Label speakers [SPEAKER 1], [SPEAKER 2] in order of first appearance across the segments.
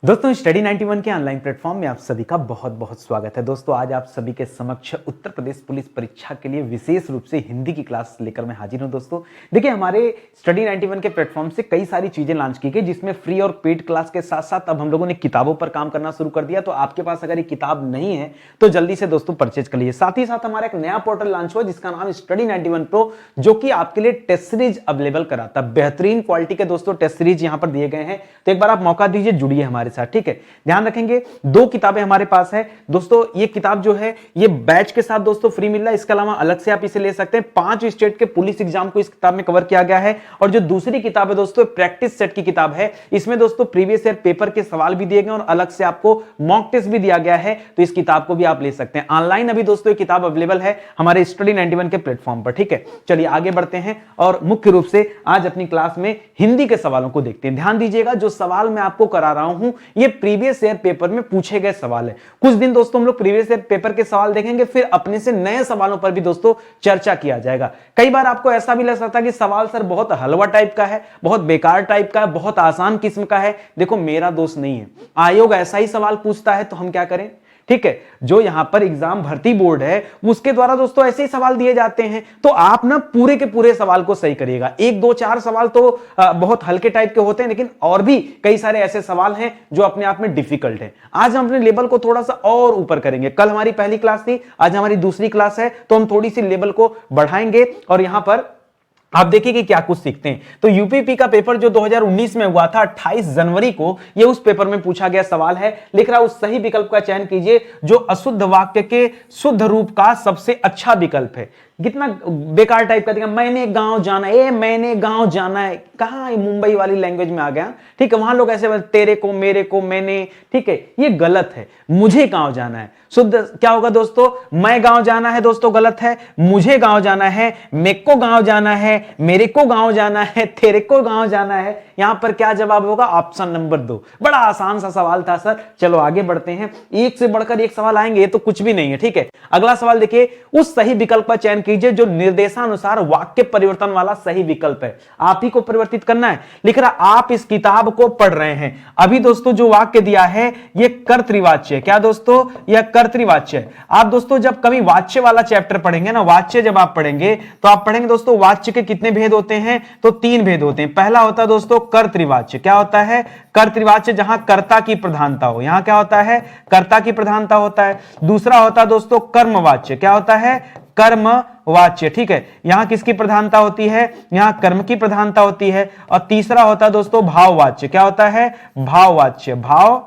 [SPEAKER 1] दोस्तों स्टडी 91 के online platform में आप सभी का बहुत बहुत स्वागत है। दोस्तों आज आप सभी के समक्ष उत्तर प्रदेश पुलिस परीक्षा के लिए विशेष रूप से हिंदी की क्लास लेकर मैं हाजिर हूं। दोस्तों देखिए, हमारे स्टडी 91 के प्लेटफॉर्म से कई सारी चीजें लॉन्च की गई, जिसमें फ्री और पेड क्लास के साथ साथ अब हम लोगों ने किताबों पर काम करना शुरू कर दिया। तो आपके पास अगर ये किताब नहीं है तो जल्दी से दोस्तों परचेज कर लीजिए। साथ ही साथ हमारा एक नया पोर्टल लॉन्च हुआ जिसका नाम स्टडी 91 प्रो, जो कि आपके लिए टेस्ट सीरीज अवेलेबल कराता है। बेहतरीन क्वालिटी के दोस्तों टेस्ट सीरीज यहां पर दिए गए हैं, तो एक बार आप मौका दीजिए, जुड़िए हमारे साथ। ठीक है, ध्यान रखेंगे 2 किताबें हमारे पास है दोस्तों। ये किताब जो है ये बैच के साथ दोस्तों फ्री मिल रहा है, इसके अलावा अलग से आप इसे ले सकते हैं। 5 स्टेट के पुलिस एग्जाम को इस किताब में कवर किया गया है। और जो दूसरी किताब है दोस्तों, प्रैक्टिस सेट की किताब है। इसमें दोस्तों प्रीवियस ईयर पेपर के सवाल भी दिए गए और अलग से आपको मॉक टेस्ट भी दिया गया है, तो इस किताब को भी आप ले सकते हैं। ऑनलाइन अभी दोस्तों ये किताब अवेलेबल है हमारे स्टडी 91 के प्लेटफॉर्म पर। ठीक है, चलिए आगे बढ़ते हैं और मुख्य रूप से आज अपनी क्लास में हिंदी के सवालों को देखते हैं। ध्यान दीजिएगा, जो सवाल मैं आपको करा रहा हूं ये प्रीवियस ईयर पेपर में पूछे गए सवाल है। कुछ दिन दोस्तों हम लोग प्रीवियस ईयर पेपर के सवाल देखेंगे, फिर अपने से नए सवालों पर भी दोस्तों चर्चा किया जाएगा। कई बार आपको ऐसा भी लग सकता है कि सवाल सर बहुत हलवा टाइप का है, बहुत बेकार टाइप का है, बहुत आसान किस्म का है। देखो, मेरा दोष नहीं है, आयोग ऐसा ही सवाल पूछता है तो हम क्या करें। ठीक है, जो यहां पर एग्जाम भर्ती बोर्ड है उसके द्वारा दोस्तों ऐसे ही सवाल दिए जाते हैं, तो आप ना पूरे के पूरे सवाल को सही करिएगा। 1 2 4 सवाल तो बहुत हल्के टाइप के होते हैं, लेकिन और भी कई सारे ऐसे सवाल हैं जो अपने आप में डिफिकल्ट है। आज हम अपने लेवल को थोड़ा सा और ऊपर करेंगे। कल हमारी पहली क्लास थी, आज हमारी दूसरी क्लास है, तो हम थोड़ी सी लेवल को बढ़ाएंगे और यहां पर आप देखिए कि क्या कुछ सीखते हैं। तो यूपीपी का पेपर जो 2019 में हुआ था 28 जनवरी को, ये उस पेपर में पूछा गया सवाल है। लिख रहा उस सही विकल्प का चयन कीजिए जो अशुद्ध वाक्य के शुद्ध रूप का सबसे अच्छा विकल्प है। कितना बेकार टाइप का देगा, मैंने गांव जाना है, मैंने गांव जाना है। कहां मुंबई वाली लैंग्वेज में आ गया। ठीक है, वहां लोग ऐसे बोलते तेरे को, मेरे को, मैंने। ठीक है, ये गलत है। मुझे गांव जाना है, शुद्ध क्या होगा दोस्तों, मैं गांव जाना है दोस्तों गलत है। मुझे गांव जाना है, मेरे को गांव जाना है, मेरे को गांव जाना है, तेरे को गांव जाना है। यहां पर क्या जवाब होगा, ऑप्शन नंबर 2। बड़ा आसान सा सवाल था सर। चलो आगे बढ़ते हैं, एक से बढ़कर एक सवाल आएंगे, ये तो कुछ भी नहीं है। ठीक है, अगला सवाल देखिए, उस सही विकल्प का चयन कीजिए जो निर्देशानुसार वाक्य परिवर्तन वाला सही विकल्प है। आप ही को परिवर्तित करना है। लिख रहा आप इस किताब को पढ़ रहे हैं। अभी दोस्तों जो वाक्य दिया है ये कर्तृवाच्य है। क्या दोस्तों, यह कर्तृवाच्य है। आप दोस्तों जब कभी वाच्य वाला चैप्टर पढ़ेंगे ना, वाच्य जब आप पढ़ेंगे तो आप पढ़ेंगे दोस्तों वाच्य के कितने भेद होते हैं, तो 3 भेद होते हैं। पहला होता है दोस्तों कर्तृवाच्य। क्या होता है, कर्तृवाच्य, जहां कर्ता की प्रधानता हो। यहां क्या होता है, कर्ता की प्रधानता होता है। दूसरा होता है दोस्तों कर्मवाच्य। क्या होता है, कर्म वाच्य। ठीक है, यहां किसकी प्रधानता होती है, यहां कर्म की प्रधानता होती है। और तीसरा होता है दोस्तों भाववाच्य। क्या होता है, भाववाच्य, भाव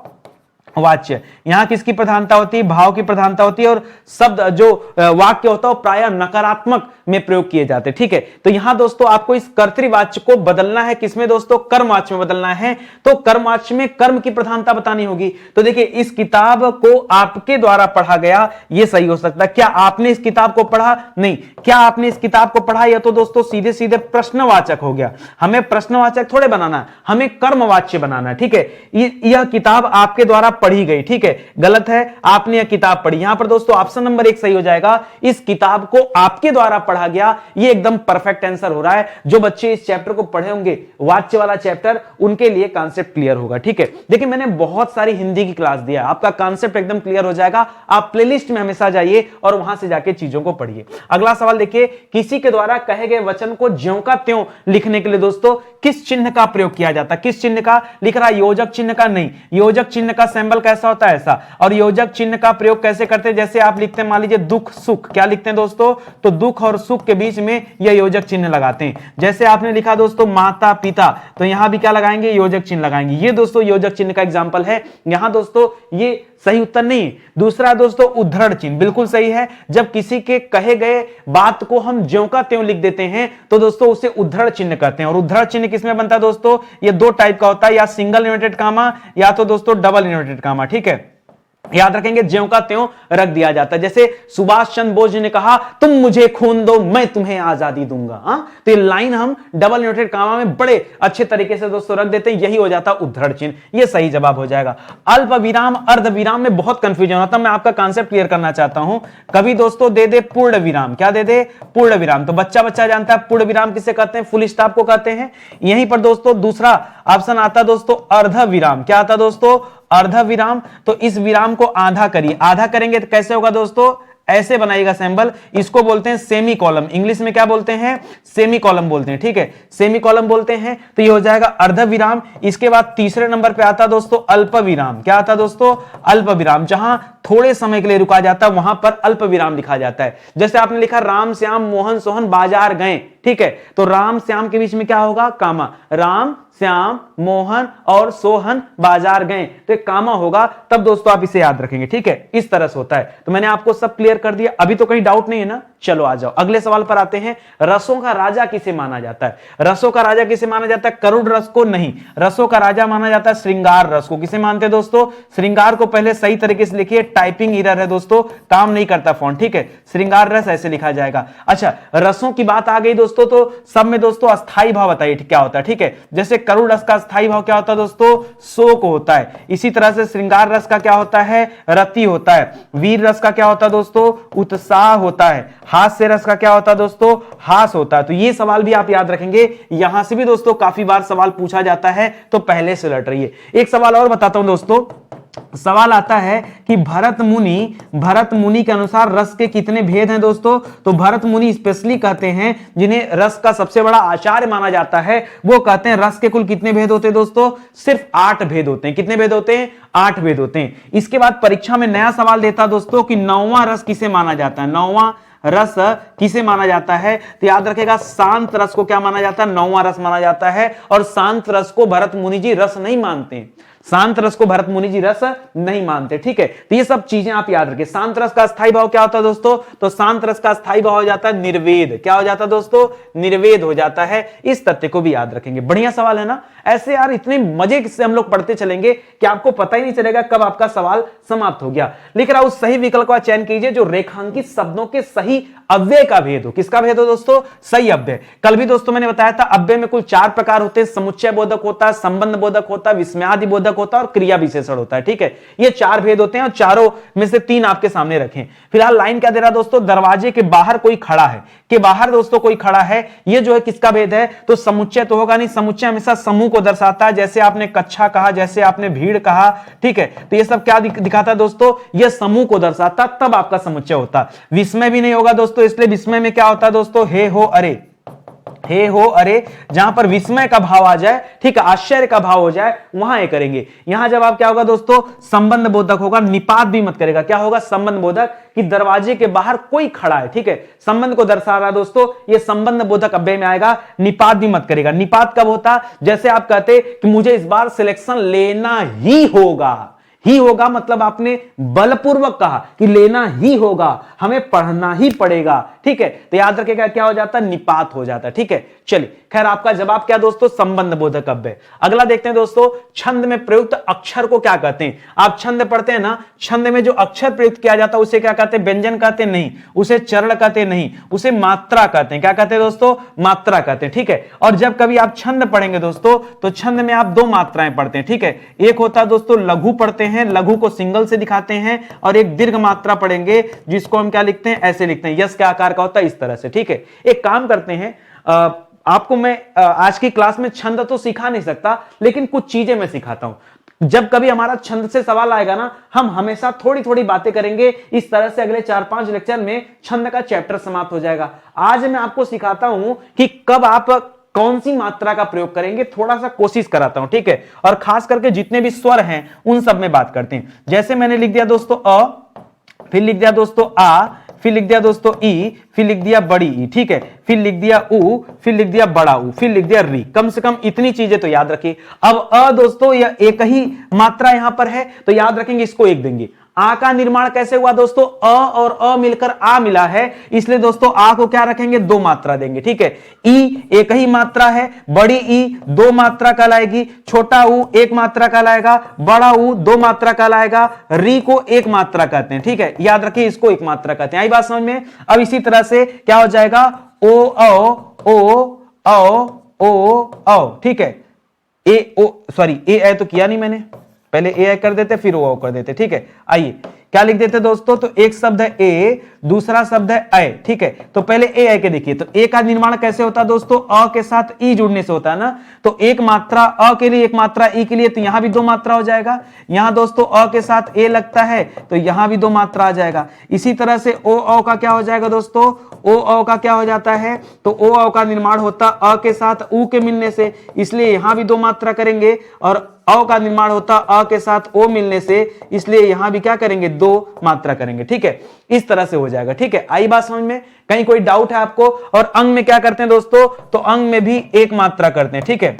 [SPEAKER 1] वाच्य। यहां किसकी प्रधानता होती है, भाव की प्रधानता होती है। और शब्द जो वाक्य होता है वो प्रायः नकारात्मक में प्रयोग किए जाते हैं। ठीक है, तो यहां दोस्तों आपको इस कर्तृवाच्य को बदलना है, किसमें दोस्तों, कर्मवाच्य में बदलना है। तो कर्मवाच्य में कर्म की प्रधानता बतानी होगी। तो देखिए, इस किताब को आपके द्वारा पढ़ा गया, यह सही हो सकता है। क्या आपने इस किताब को पढ़ा, नहीं। क्या आपने इस किताब को पढ़ा, यह तो दोस्तों सीधे सीधे प्रश्नवाचक हो गया। हमें प्रश्नवाचक थोड़े बनाना है, हमें कर्मवाच्य बनाना है। ठीक है, यह किताब आपके द्वारा पढ़ी गई। ठीक है, गलत है, आपने यह किताब पढ़ी। यहां पर दोस्तों ऑप्शन नंबर 1 सही हो जाएगा। इस किताब को आपके द्वारा पढ़ा गया, ये एकदम परफेक्ट आंसर हो रहा है। जो बच्चे इस चैप्टर को पढ़े होंगे, वाच्य वाला चैप्टर, उनके लिए कॉन्सेप्ट क्लियर होगा। ठीक है, देखिए मैंने बहुत सारी हिंदी की क्लास दिया, आपका कॉन्सेप्ट एकदम क्लियर हो जाएगा। आप प्लेलिस्ट में हमेशा जाइए और वहां से जाके चीजों को पढ़िए। अगला सवाल देखिए, किसी के द्वारा कहे गए वचन को ज्यों का त्यों लिखने के लिए दोस्तों किस चिन्ह का प्रयोग किया जाता है। किस चिन्ह का, लिख रहा योजक चिन्ह का, नहीं। योजक चिन्ह का सिंबल कैसा होता है, ऐसा। और योजक चिन्ह का प्रयोग कैसे करते हैं, जैसे आप लिखते हैं मान लीजिए दुख सुख। क्या लिखते हैं दोस्तों, तो दुख और सुख के बीच में यह योजक चिन्ह लगाते हैं। जैसे आपने लिखा दोस्तों माता पिता, तो यहां भी क्या लगाएंगे, योजक चिन्ह लगाएंगे। ये दोस्तों योजक चिन्ह का एग्जांपल है। यहां दोस्तों ये सही उत्तर नहीं है। दूसरा दोस्तों उद्धरण चिन्ह, बिल्कुल सही है। जब किसी के कहे गए बात को हम ज्यों का त्यों लिख देते हैं तो दोस्तों उसे उद्धरण चिन्ह कहते हैं। और उद्धरण चिन्ह किसमें बनता है दोस्तों, ये 2 टाइप का होता है, या सिंगल इन्वर्टेड कामा या तो दोस्तों डबल इन्वर्टेड कामा। ठीक है, याद रखेंगे, ज्यों का त्यों रख दिया जाता है। जैसे सुभाष चंद्र बोस जी ने कहा तुम मुझे खून दो मैं तुम्हें आजादी दूंगा। तो ये लाइन हम डबल इन्वर्टेड कामा में बड़े अच्छे तरीके से दोस्तों रख देते हैं, यही हो जाता है उद्धरण चिन्ह। ये सही जवाब हो जाएगा। अल्प विराम अर्ध विराम में बहुत कंफ्यूजन होता है, मैं आपका कॉन्सेप्ट क्लियर करना चाहता हूं। कभी दोस्तों दे दे पूर्ण विराम। क्या दे दे, पूर्ण विराम। तो बच्चा बच्चा जानता है पूर्ण विराम किसे कहते हैं, फुल स्टॉप को कहते हैं। यहीं पर दोस्तों दूसरा ऑप्शन आता दोस्तों अर्ध विराम। क्या आता दोस्तों, अर्ध विराम, तो इस विराम को आधा करिए, आधा करेंगे तो कैसे होगा दोस्तों, ऐसे बनाइएगा सिंबल, इसको बोलते हैं सेमी कॉलम, इंग्लिश में क्या बोलते हैं, सेमी कॉलम बोलते हैं, ठीक है, सेमी कॉलम बोलते हैं। तो ये हो जाएगा अर्ध विराम। इसके बाद तीसरे नंबर पे आता दोस्तों अल्प विराम, क्या आता दोस्तों, अल्प विराम, जहां थोड़े समय के लिए रुका जाता है वहां पर अल्प विराम लिखा जाता है। जैसे आपने लिखा राम श्याम मोहन सोहन बाजार गए, ठीक है, तो राम श्याम के बीच में क्या होगा, कामा, राम श्याम मोहन और सोहन बाजार गए, तो एक कामा होगा, तब दोस्तों आप इसे याद रखेंगे, ठीक है, इस तरह से होता है। तो मैंने आपको सब क्लियर कर दिया, अभी तो कहीं डाउट नहीं है ना। चलो आ जाओ अगले सवाल पर आते हैं। रसों का राजा किसे माना जाता है, रसों का राजा किसे माना जाता है, करुण रस को नहीं, रसों का राजा माना जाता है श्रृंगार रस को। किसे मानते हैं दोस्तों, श्रृंगार को पहले सही तरीके से लिखिए, टाइपिंग एरर है दोस्तों, काम नहीं करता फोन, ठीक है, श्रृंगार रस ऐसे लिखा जाएगा। अच्छा, रसों की बात आ गई दोस्तों, तो सब में दोस्तों अस्थाई भाव बताइए क्या होता है, ठीक है, जैसे करुण रस का अस्थाई भाव क्या होता है दोस्तों, शोक होता है। इसी तरह से श्रृंगार रस का क्या होता है, रति होता है। वीर रस का क्या होता है दोस्तों, उत्साह होता है। हास्य रस का क्या होता है दोस्तों, हास होता है। तो ये सवाल भी आप याद रखेंगे, यहां से भी दोस्तों काफी बार सवाल पूछा जाता है, तो पहले से लट रहिए। एक सवाल और बताता हूं दोस्तों, सवाल आता है कि भरत मुनि के अनुसार रस के कितने भेद हैं दोस्तों। तो भरत मुनि स्पेशली कहते हैं, जिन्हें रस का सबसे बड़ा आचार्य माना जाता है, वो कहते हैं रस के कुल कितने भेद होते हैं दोस्तों, सिर्फ 8 भेद होते हैं। कितने भेद होते हैं, 8 भेद होते हैं। इसके बाद परीक्षा में नया सवाल देता दोस्तों कि 9वां रस किसे माना जाता है, 9वां रस किसे माना जाता है। तो याद रखेगा शांत रस को क्या माना जाता है, 9वां रस माना जाता है। और शांत रस को भरत मुनि जी रस नहीं मानते, शांत रस को भरत मुनि जी रस नहीं मानते, ठीक है। तो ये सब चीजें आप याद रखें। शांत रस का स्थायी भाव क्या होता है दोस्तों, तो शांत रस का स्थायी भाव हो जाता है निर्वेद। क्या हो जाता है दोस्तों, निर्वेद हो जाता है। इस तथ्य को भी याद रखेंगे। बढ़िया सवाल है ना। ऐसे यार इतने मजे से हम लोग पढ़ते चलेंगे कि आपको पता ही नहीं चलेगा कब आपका सवाल समाप्त हो गया। लिख रहा हूं उस सही विकल्प का चयन कीजिए जो रेखांकित शब्दों के सही अव्यय का भेद हो। किसका भेद हो दोस्तों, सही अव्यय। कल भी दोस्तों मैंने बताया था अव्यय में कुल 4 प्रकार होते हैं, समुच्चय बोधक होता है, संबंध बोधक होता है, विस्मयादि बोधक होता है और क्रिया विशेषण होता है, ठीक है। ये 4 भेद होते हैं और चारों में से 3 आपके सामने रखें। फिलहाल लाइन क्या दे रहा दोस्तों, दरवाजे के बाहर कोई खड़ा है, के बाहर दोस्तों कोई खड़ा है, ये जो है किसका भेद है, तो समुच्चय तो होगा नहीं। समुच्चय हमेशा समूह को दर्शाता है, जैसे आपने कक्षा कहा, जैसे आपने भीड़ कहा, ठीक है। तो ये सब क्या दिखाता है दोस्तों, ये समूह को दर्शाता, तब आपका समुच्चय होता। विस्मय भी नहीं होगा दोस्तों, इसलिए विस्मय में क्या होता है दोस्तों, हे हो अरे, हे हो अरे, जहां पर विस्मय का भाव आ जाए, ठीक है, आश्चर्य का भाव हो जाए, वहां ये करेंगे। यहां जवाब क्या होगा दोस्तों, संबंध बोधक होगा, निपात भी मत करेगा। क्या होगा, संबंध बोधक, कि दरवाजे के बाहर कोई खड़ा है, ठीक है, संबंध को दर्शा रहा है दोस्तों, ये संबंध बोधक अव्यय में आएगा। निपात भी मत करेगा। निपात कब होता, जैसे आप कहते कि मुझे इस बार सिलेक्शन लेना ही होगा, ही होगा मतलब आपने बलपूर्वक कहा कि लेना ही होगा, हमें पढ़ना ही पड़ेगा, ठीक है। तो याद रखेगा क्या हो जाता है, निपात हो जाता है, ठीक है। चलिए, खैर आपका जवाब क्या दोस्तों, संबंध बोधक अव्यय। अगला देखते हैं दोस्तों, छंद में प्रयुक्त अक्षर को क्या कहते हैं। आप छंद पढ़ते हैं ना, छंद में जो अक्षर प्रयुक्त किया जाता है उसे क्या कहते हैं, व्यंजन कहते हैं नहीं, उसे चरण कहते नहीं, उसे मात्रा कहते हैं। क्या कहते हैं दोस्तों, मात्रा कहते हैं, ठीक है। और जब कभी आप छंद पढ़ेंगे दोस्तों, तो छंद में आप 2 मात्राएं पढ़ते हैं, ठीक है। एक होता है दोस्तों लघु पढ़ते हैं, लघु को सिंगल से दिखाते हैं, और एक दीर्घ मात्रा पढ़ेंगे जिसको हम क्या लिखते हैं, ऐसे लिखते हैं, यस के आकार का होता है, इस तरह से, ठीक है। एक काम करते हैं, आपको मैं आज की क्लास में छंद तो सिखा नहीं सकता, लेकिन कुछ चीजें मैं सिखाता हूं। जब कभी हमारा छंद से सवाल आएगा ना, हम हमेशा थोड़ी थोड़ी बातें करेंगे। इस तरह से अगले 4-5 लेक्चर में छंद का चैप्टर समाप्त हो जाएगा। आज मैं आपको सिखाता हूं कि कब आप कौन सी मात्रा का प्रयोग करेंगे, थोड़ा सा कोशिश कराता हूं, ठीक है। और खास करके जितने भी स्वर हैं उन सब में बात करते हैं। जैसे मैंने लिख दिया दोस्तों अ, फिर लिख दिया दोस्तों आ, फिर लिख दिया दोस्तों ई, फिर लिख दिया बड़ी ई, ठीक है, फिर लिख दिया उ, फिर लिख दिया बड़ा उ, फिर लिख दिया री। कम से कम इतनी चीजें तो याद रखिए। अब अ दोस्तों यह एक ही मात्रा यहां पर है, तो याद रखेंगे इसको 1 देंगे। आ का निर्माण कैसे हुआ दोस्तों, अ और अ मिलकर आ मिला है, इसलिए दोस्तों आ को क्या रखेंगे, 2 मात्रा देंगे, ठीक है। ई एक ही मात्रा है, बड़ी ई 2 मात्रा कहलाएगी, छोटा ऊ 1 मात्रा कहलाएगा, बड़ा ऊ 2 मात्रा कहलाएगा, री को 1 मात्रा कहते हैं, ठीक है। याद रखिए इसको 1 मात्रा कहते हैं। आई बात समझ में। अब इसी तरह से क्या हो जाएगा, ओ औ, ठीक है। ए ओ, सॉरी ए तो किया नहीं मैंने, पहले ए कर देते फिर ओ कर देते, ठीक है। आइए क्या लिख देते दोस्तों, तो एक शब्द है ए, दूसरा शब्द है अय, ठीक है। तो पहले ए अय के देखिए, तो ए का निर्माण कैसे होता है दोस्तों, अ के साथ ई जुड़ने से होता है ना। तो एक मात्रा अ के लिए, एक मात्रा ई के लिए, तो यहां भी दो मात्रा हो जाएगा। यहां दोस्तों अ के साथ ए लगता है तो यहां भी दो मात्रा आ जाएगा। इसी तरह से ओ अ का क्या हो जाएगा दोस्तों, ओ अ का क्या हो जाता है, तो ओ अ का निर्माण होता अ के साथ ऊ के मिलने से, इसलिए यहां भी दो मात्रा करेंगे। और अ का निर्माण होता अ के साथ ओ मिलने से, इसलिए यहां भी क्या करेंगे, दो मात्रा करेंगे, ठीक है। इस तरह से हो जाएगा, ठीक है। आई बात समझ में, कहीं कोई डाउट है आपको। और अंग में क्या करते हैं दोस्तों, तो अंग में भी एक मात्रा करते हैं, ठीक है।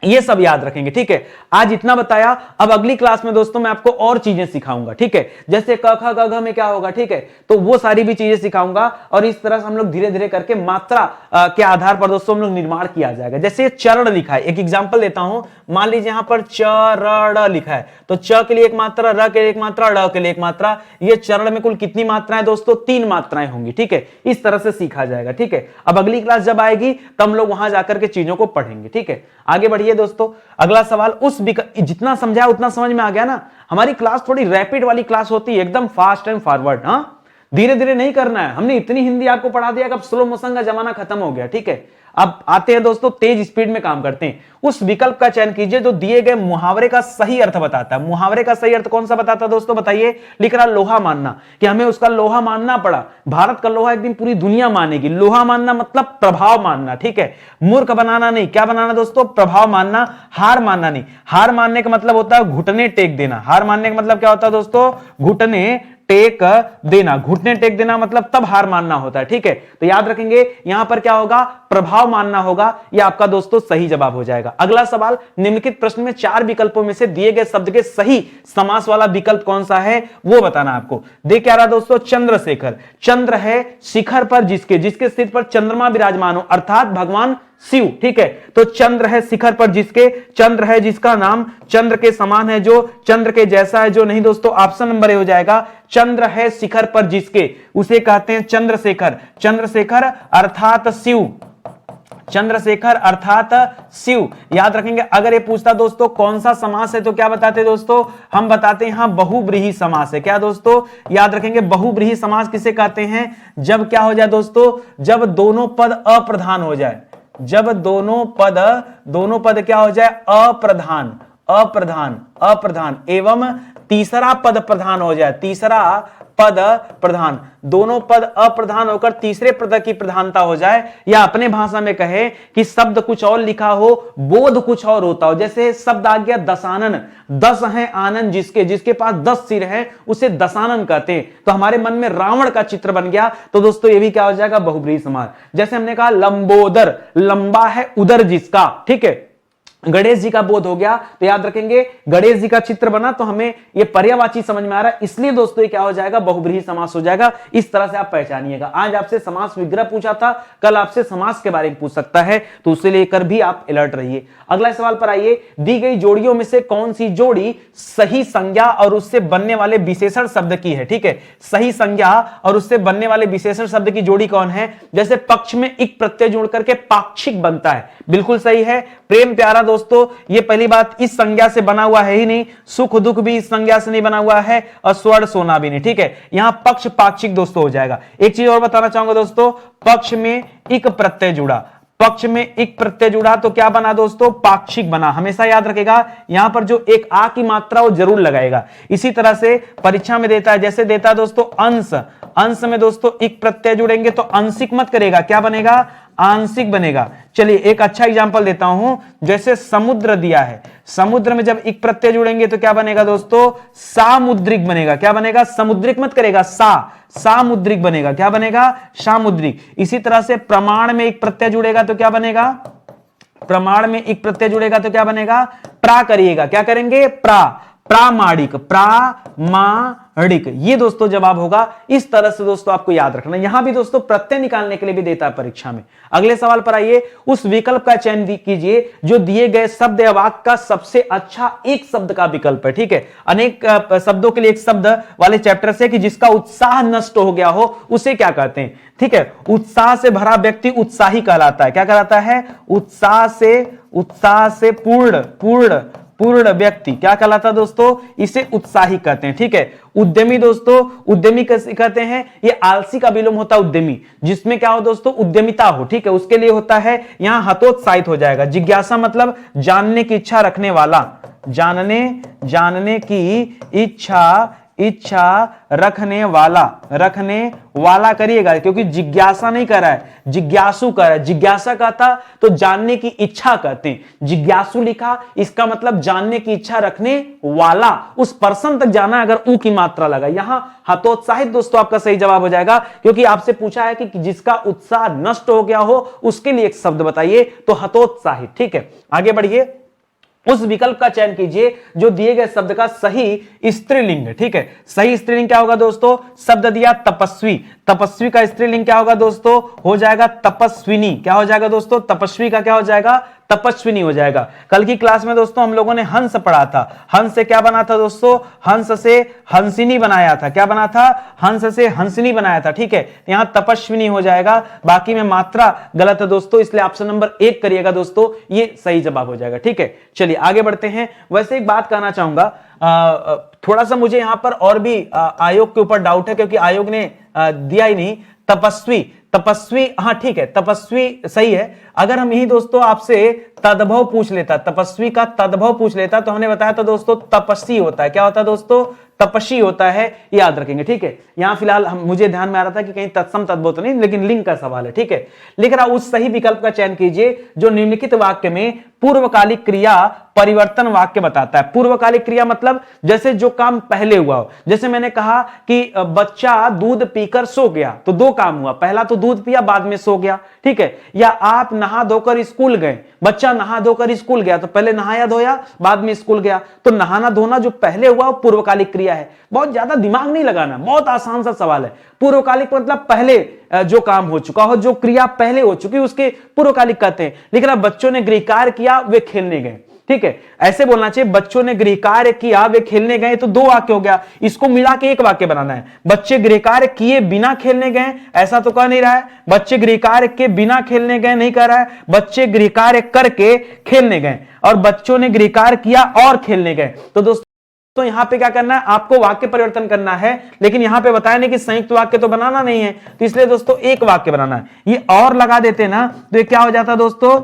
[SPEAKER 1] ये सब याद रखेंगे, ठीक है। आज इतना बताया, अब अगली क्लास में दोस्तों मैं आपको और चीजें सिखाऊंगा, ठीक है। जैसे क ख ग घ में क्या होगा, ठीक है, तो वो सारी भी चीजें सिखाऊंगा। और इस तरह से हम लोग धीरे धीरे करके मात्रा के आधार पर दोस्तों हम लोग निर्माण किया जाएगा। जैसे ये चरण लिखा है, एक एग्जांपल देता हूं। मान लीजिए यहां पर चरण लिखा है, तो च के लिए एक मात्रा, र के लिए एक मात्रा, ड़ के लिए एक मात्रा। ये चरण में कुल कितनी मात्राएं दोस्तों, 3 मात्राएं होंगी, ठीक है। इस तरह से सीखा जाएगा, ठीक है। अब अगली क्लास जब आएगी तब हम लोग वहां जाकर के चीजों को पढ़ेंगे, ठीक है। आगे बढ़िए दोस्तों, अगला सवाल। उस जितना समझाया उतना समझ में आ गया ना। हमारी क्लास थोड़ी रैपिड वाली क्लास होती है, एकदम फास्ट एंड फॉरवर्ड, हाँ, धीरे धीरे नहीं करना है। हमने इतनी हिंदी आपको पढ़ा दिया कि अब स्लो मोशन का जमाना खत्म हो गया, ठीक है। अब आते हैं दोस्तों, तेज स्पीड में काम करते हैं। उस विकल्प का चयन कीजिए जो दिए गए मुहावरे का सही अर्थ बताता है। मुहावरे का सही अर्थ कौन सा बताता है दोस्तों, बताइए। लिख रहा लोहा मानना, कि हमें उसका लोहा मानना पड़ा। भारत का लोहा एक दिन पूरी दुनिया मानेगी। लोहा मानना मतलब प्रभाव मानना, ठीक है। मूर्ख बनाना नहीं, क्या बनाना दोस्तों, प्रभाव मानना। हार मानना नहीं, हार मानने का मतलब होता है घुटने टेक देना। हार मानने का मतलब क्या होता है दोस्तों, घुटने टेक देना। घुटने टेक देना मतलब तब हार मानना होता है, ठीक है। तो याद रखेंगे यहां पर क्या होगा, प्रभाव मानना होगा। यह आपका दोस्तों सही जवाब हो जाएगा। अगला सवाल, निम्नलिखित प्रश्न में 4 विकल्पों में से दिए गए शब्द के सही समास वाला विकल्प कौन सा है, वो बताना आपको। देख क्या रहा दोस्तों, चंद्रशेखर। चंद्र है शिखर पर जिसके, जिसके सिर पर चंद्रमा विराजमान हो, अर्थात भगवान शिव, ठीक है। तो चंद्र है शिखर पर जिसके, चंद्र है जिसका नाम चंद्र के समान है, जो चंद्र के जैसा है, जो नहीं दोस्तों ऑप्शन नंबर ए हो जाएगा। चंद्र है शिखर पर जिसके, उसे कहते हैं चंद्रशेखर। चंद्रशेखर अर्थात शिव, चंद्रशेखर अर्थात शिव। याद रखेंगे। अगर ये पूछता दोस्तों कौन सा समास है, तो क्या बताते दोस्तों, हम बताते हैं यहां बहुब्रीहि समास है। क्या दोस्तों, याद रखेंगे, बहुब्रीहि समास किसे कहते हैं, जब क्या हो जाए दोस्तों, जब दोनों पद अप्रधान हो जाए। जब दोनों पद क्या हो जाए, अप्रधान, अप्रधान, अप्रधान, एवं तीसरा पद प्रधान हो जाए। तीसरा पद प्रधान, दोनों पद अप्रधान होकर तीसरे पद की प्रधानता हो जाए। या अपने भाषा में कहे कि शब्द कुछ और लिखा हो, बोध कुछ और होता हो। जैसे शब्द आ गया दशानन, 10 है आनंद जिसके, जिसके पास 10 सिर हैं उसे दशानन कहते हैं। तो हमारे मन में रावण का चित्र बन गया, तो दोस्तों ये भी क्या हो जाएगा, बहुब्रीहि समास। जैसे हमने कहा लंबोदर, लंबा है उदर जिसका, ठीक है। गणेश जी का बोध हो गया, तो याद रखेंगे गणेश जी का चित्र बना, तो हमें ये पर्यायवाची समझ में आ रहा है, इसलिए दोस्तों ये क्या हो जाएगा, बहुब्रीहि समास हो जाएगा। इस तरह से आप पहचानिएगा। आज आपसे समास विग्रह पूछा था, कल आपसे समास के बारे में पूछ सकता है, तो उसे लेकर भी आप अलर्ट रहिए। अगला सवाल पर आइए। दी गई जोड़ियों में से कौन सी जोड़ी सही संज्ञा और उससे बनने वाले विशेषण शब्द की है, ठीक है। सही संज्ञा और उससे बनने वाले विशेषण शब्द की जोड़ी कौन है। जैसे पक्ष में इक प्रत्यय जोड़ करके पाक्षिक बनता है, बिल्कुल सही है। प्रेम प्यारा दोस्तों, ये पहली बात इस संज्ञा से बना हुआ है ही नहीं। सुख दुख भी इस संज्ञा से नहीं बना हुआ है, और स्वर्ण सोना भी नहीं, ठीक है। यहां पक्ष पाक्षिक दोस्तों हो जाएगा। एक चीज और बताना चाहूंगा दोस्तों, पक्ष में इक प्रत्यय जुड़ा, पक्ष में इक प्रत्यय जुड़ा तो क्या बना दोस्तों, पाक्षिक बना। हमेशा याद रखेगा यहां पर जो एक आ की मात्रा वो जरूर लगाएगा। इसी तरह से परीक्षा में देता है, जैसे देता है दोस्तों अंश, अंश में दोस्तों इक प्रत्यय जुड़ेंगे तो अंशिक मत करेगा, क्या बनेगा, आंशिक बनेगा। चलिए एक अच्छा एग्जांपल देता हूं, जैसे समुद्र दिया है, समुद्र में जब इक प्रत्यय जुड़ेंगे तो क्या बनेगा दोस्तों, सामुद्रिक बनेगा। क्या बनेगा, समुद्रिक मत करेगा, सामुद्रिक बनेगा। क्या बनेगा, सामुद्रिक। इसी तरह से प्रमाण में एक प्रत्यय जुड़ेगा तो क्या बनेगा, प्रमाण में एक प्रत्यय जुड़ेगा तो क्या बनेगा, प्रा करिएगा। क्या करेंगे, प्रामाणिक, प्रामाणिक, ये दोस्तों जवाब होगा। इस तरह से दोस्तों आपको याद रखना। यहां भी दोस्तों प्रत्यय निकालने के लिए भी देता है परीक्षा में। अगले सवाल पर आइए। उस विकल्प का चयन कीजिए जो दिए गए शब्द या वाक्य का सबसे अच्छा एक शब्द का विकल्प है, ठीक है। अनेक शब्दों के लिए एक शब्द वाले चैप्टर से कि जिसका उत्साह नष्ट हो गया हो उसे क्या कहते हैं, ठीक है। उत्साह से भरा व्यक्ति उत्साही कहलाता है। क्या कहलाता है, उत्साह से पूर्ण व्यक्ति क्या कहलाता है दोस्तों, इसे उत्साही कहते हैं। ठीक है, उद्यमी दोस्तों, उद्यमी कैसे कहते हैं, ये आलसी का विलोम होता है उद्यमी, जिसमें क्या हो दोस्तों, उद्यमिता हो। ठीक है, उसके लिए होता है यहां हतोत्साहित हो जाएगा। जिज्ञासा मतलब जानने की इच्छा रखने वाला, जानने की इच्छा रखने वाला करिएगा, क्योंकि जिज्ञासा नहीं कर रहा है, जिज्ञासु कर रहा है। जिज्ञासा कहता तो जानने की इच्छा कहते हैं, जिज्ञासु लिखा, इसका मतलब जानने की इच्छा रखने वाला, उस पर्सन तक जाना, अगर ऊ की मात्रा लगा। यहां हतोत्साहित दोस्तों आपका सही जवाब हो जाएगा, क्योंकि आपसे पूछा है कि जिसका उत्साह नष्ट हो गया हो उसके लिए एक शब्द बताइए, तो हतोत्साहित। ठीक है, आगे बढ़िए, उस विकल्प का चयन कीजिए जो दिए गए शब्द का सही स्त्रीलिंग है। ठीक है, सही स्त्रीलिंग क्या होगा दोस्तों, शब्द दिया तपस्वी, तपस्वी का स्त्रीलिंग क्या होगा दोस्तों, हो जाएगा तपस्विनी। क्या हो जाएगा दोस्तों, तपस्वी का क्या हो जाएगा, तपस्विनी हो जाएगा। कल की क्लास में दोस्तों हम लोगों ने हंस पढ़ा था, हंस से क्या बना था दोस्तों, हंस से हंसिनी बनाया था। क्या बना था, हंस से हंसिनी बनाया था। ठीक है, यहां तपस्विनी हो जाएगा, बाकी में मात्रा गलत है दोस्तों, इसलिए ऑप्शन नंबर 1 करिएगा दोस्तों, ये सही जवाब हो जाएगा। ठीक है, चलिए आगे बढ़ते हैं। वैसे एक बात कहना चाहूंगा, थोड़ा सा मुझे यहां पर और भी आयोग के ऊपर डाउट है, क्योंकि आयोग ने दिया ही नहीं। तपस्वी, हाँ ठीक है, तपस्वी सही है। अगर हम यही दोस्तों आपसे तद्भव पूछ लेता, तपस्वी का तद्भव पूछ लेता, तो हमने बताया था दोस्तों तपस्वी होता है। क्या होता है दोस्तों, तपस्वी होता है, याद रखेंगे। ठीक है, यहां फिलहाल मुझे ध्यान में आ रहा था कि कहीं तत्सम तद्भव तो नहीं, लेकिन लिंग का सवाल है। ठीक है, लेकिन आप उस सही विकल्प का चयन कीजिए जो निम्नलिखित वाक्य में पूर्वकालिक क्रिया परिवर्तन वाक्य बताता है। पूर्वकालिक क्रिया मतलब जैसे जो काम पहले हुआ हो, जैसे मैंने कहा कि बच्चा दूध पीकर सो गया, तो दो काम हुआ, पहला तो दूध पिया, बाद में सो गया। ठीक है, या आप नहा धोकर स्कूल गए, बच्चा नहा धोकर स्कूल गया, तो पहले नहाया धोया, बाद में स्कूल गया, तो नहाना धोना जो पहले हुआ वो पूर्वकालिक क्रिया है। बहुत ज्यादा दिमाग नहीं लगाना, बहुत आसान सा सवाल है। पूर्वकालिक मतलब पहले जो काम हो चुका हो, जो क्रिया पहले हो चुकी, उसके पूर्वकालिक कहते हैं। लेकिन अब बच्चों ने गृह कार्य किया, वे खेलने गए। ठीक है, ऐसे बोलना चाहिए, बच्चों ने गृह कार्य किया, वे खेलने गए, तो दो वाक्य हो गया। इसको मिला के एक वाक्य बनाना है। बच्चे गृह कार्य किए बिना खेलने गए, ऐसा तो कह नहीं रहा है। बच्चे गृह कार्य के बिना खेलने गए नहीं कह रहा है, बच्चे गृह कार्य करके खेलने गए, और बच्चों ने गृह कार्य किया और खेलने गए। तो दोस्तों तो यहां पे क्या करना है, आपको वाक्य परिवर्तन करना है, लेकिन यहां पे बताया नहीं कि संयुक्त वाक्य तो बनाना नहीं है, तो इसलिए दोस्तों एक वाक्य बनाना है। ये और लगा देते ना तो ये क्या हो जाता दोस्तों,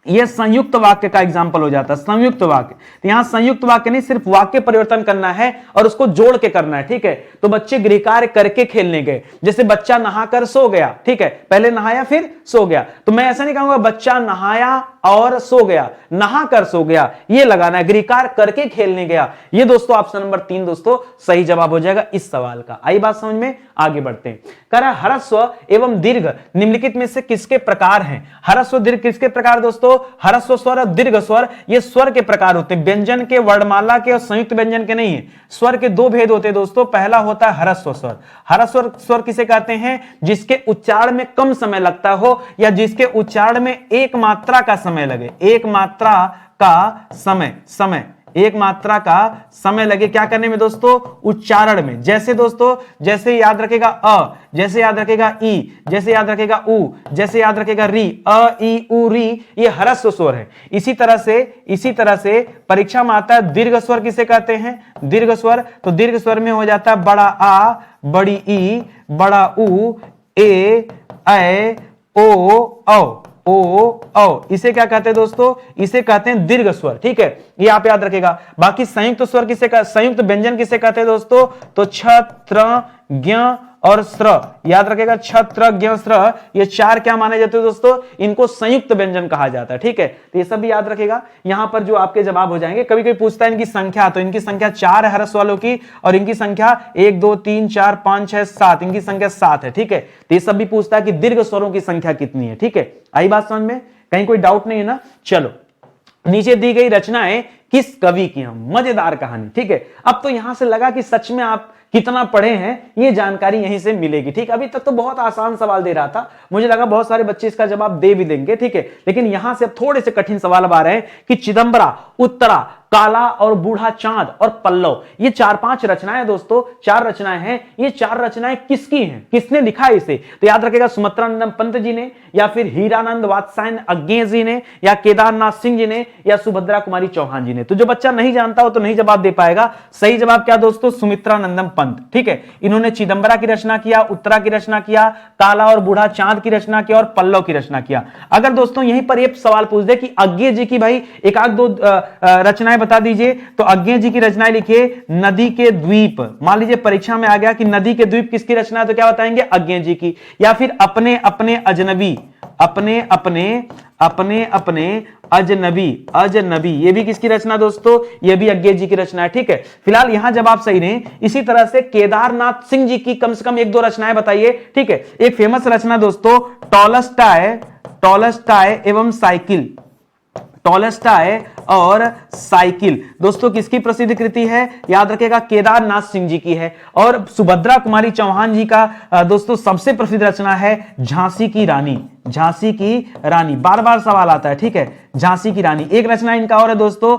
[SPEAKER 1] ये संयुक्त वाक्य का एग्जाम्पल हो जाता है, संयुक्त वाक्य। तो यहां संयुक्त वाक्य नहीं, सिर्फ वाक्य परिवर्तन करना है और उसको जोड़ के करना है। ठीक है, तो बच्चे गृह कार्य करके खेलने गए, जैसे बच्चा नहाकर सो गया। ठीक है, पहले नहाया फिर सो गया, तो मैं ऐसा नहीं कहूंगा बच्चा नहाया और सो गया, नहा कर सो गया, ये लगाना है। गृह कार्य करके खेलने गया, ये दोस्तों ऑप्शन नंबर 3 दोस्तों सही जवाब हो जाएगा इस सवाल का। आई बात समझ में, आगे बढ़ते हैं। कह रहा है ह्रस्व एवं दीर्घ निम्नलिखित में से किसके प्रकार हैं। ह्रस्व दीर्घ किसके प्रकार दोस्तों, ह्रस्व स्वर और दीर्घ स्वर, ये स्वर के प्रकार होते हैं, व्यंजन के, वर्णमाला के और संयुक्त व्यंजन के नहीं है। स्वर के दो भेद होते हैं दोस्तों, पहला होता है ह्रस्व स्वर। ह्रस्व स्वर किसे कहते हैं, जिसके उच्चारण में कम समय लगता हो, या जिसके उच्चारण में एक मात्रा का समय लगे, एक मात्रा का समय एक मात्रा का समय लगे। क्या करने में दोस्तों, उच्चारण में। जैसे दोस्तों, जैसे याद रखेगा अ, जैसे याद रखेगा ई, जैसे याद रखेगा उ, जैसे याद रखेगा री, अ ई उ री, ये ह्रस्व स्वर है। इसी तरह से परीक्षा में आता है दीर्घ स्वर किसे कहते हैं, दीर्घ स्वर। तो दीर्घ स्वर में हो जाता है बड़ा आ, बड़ी ई, बड़ा उ, ए, ऐ, ओ, इसे क्या कहते हैं दोस्तों, इसे कहते हैं दीर्घ स्वर। ठीक है, ये आप याद रखेगा। बाकी संयुक्त स्वर किसे, संयुक्त व्यंजन किसे कहते हैं दोस्तों, तो छ, त्र, ज्ञ और स्र, याद रखेगा। छ, त्र, ज्ञ, स्र, ये चार क्या माने जाते हैं दोस्तों, इनको संयुक्त व्यंजन कहा जाता है। ठीक है, तो ये सब भी याद रखेगा। यहां पर जो आपके जवाब हो जाएंगे, कभी कोई पूछता है इनकी संख्या, तो इनकी संख्या 4 है ह्रस्व वालों की, और इनकी संख्या 1 2 3 4 5 6 7, इनकी संख्या 7 है। ठीक है, तो ये सब भी पूछता है कि दीर्घ स्वरों की संख्या कितनी है। ठीक है, आई बात समझ में, कहीं कोई डाउट नहीं है ना। चलो, नीचे दी गई रचनाएं किस कवि की हैं, मजेदार कहानी। ठीक है, अब तो यहां से लगा कि सच में आप कितना पढ़े हैं, ये जानकारी यहीं से मिलेगी। ठीक, अभी तक तो बहुत आसान सवाल दे रहा था, मुझे लगा बहुत सारे बच्चे इसका जवाब दे भी देंगे। ठीक है, लेकिन यहां से अब थोड़े से कठिन सवाल अब आ रहे हैं कि चिदंबरा, उत्तरा, काला और बूढ़ा चांद और पल्लव, ये 4-5 रचनाएं दोस्तों, 4 रचनाएं हैं। ये 4 रचनाएं किसकी हैं, किसने लिखा है इसे, तो याद रखेगा सुमित्रानंदम पंत जी ने, या फिर हीरानंद वात्स्यायन अज्ञे जी ने, या केदारनाथ सिंह जी ने, या सुभद्रा कुमारी चौहान जी ने। करेंगे। तो जो बच्चा नहीं जानता हो तो नहीं जवाब दे पाएगा। सही जवाब क्या दोस्तों, सुमित्रा नंदन पंत। ठीक है, इन्होंने चिदंबरा की रचना किया, उत्तरा की रचना किया, काला और बूढ़ा चांद की रचना किया और पल्लव की रचना किया। अगर दोस्तों यहीं पर एक सवाल पूछ दे कि अज्ञे जी की भाई एक आध दो रचनाएं बता दीजिए, तो अज्ञे जी की रचनाएं लिखिए, नदी के द्वीप। मान लीजिए परीक्षा में आ गया कि नदी के द्वीप किसकी रचना है, तो क्या बताएंगे, अज्ञे जी की। या फिर अपने अपने अजनबी, अपने अपने अपने अपने अजनबी, अजनबी ये भी किसकी रचना दोस्तों, ये भी अज्ञे जी की रचना है। ठीक है, फिलहाल यहां जवाब सही नहीं। इसी तरह से केदारनाथ सिंह जी की कम से कम एक दो रचनाएं बताइए। ठीक है, एक फेमस रचना दोस्तों टॉलस्टॉय, टॉलस्टॉय एवं साइकिल, टॉलस्टॉय और साइकिल दोस्तों किसकी प्रसिद्ध कृति है, याद रखिएगा केदारनाथ सिंह जी की है। और सुभद्रा कुमारी चौहान जी का दोस्तों सबसे प्रसिद्ध रचना है झांसी की रानी, झांसी की रानी, बार बार सवाल आता है। ठीक है, झांसी की रानी। एक रचना इनका और है दोस्तों,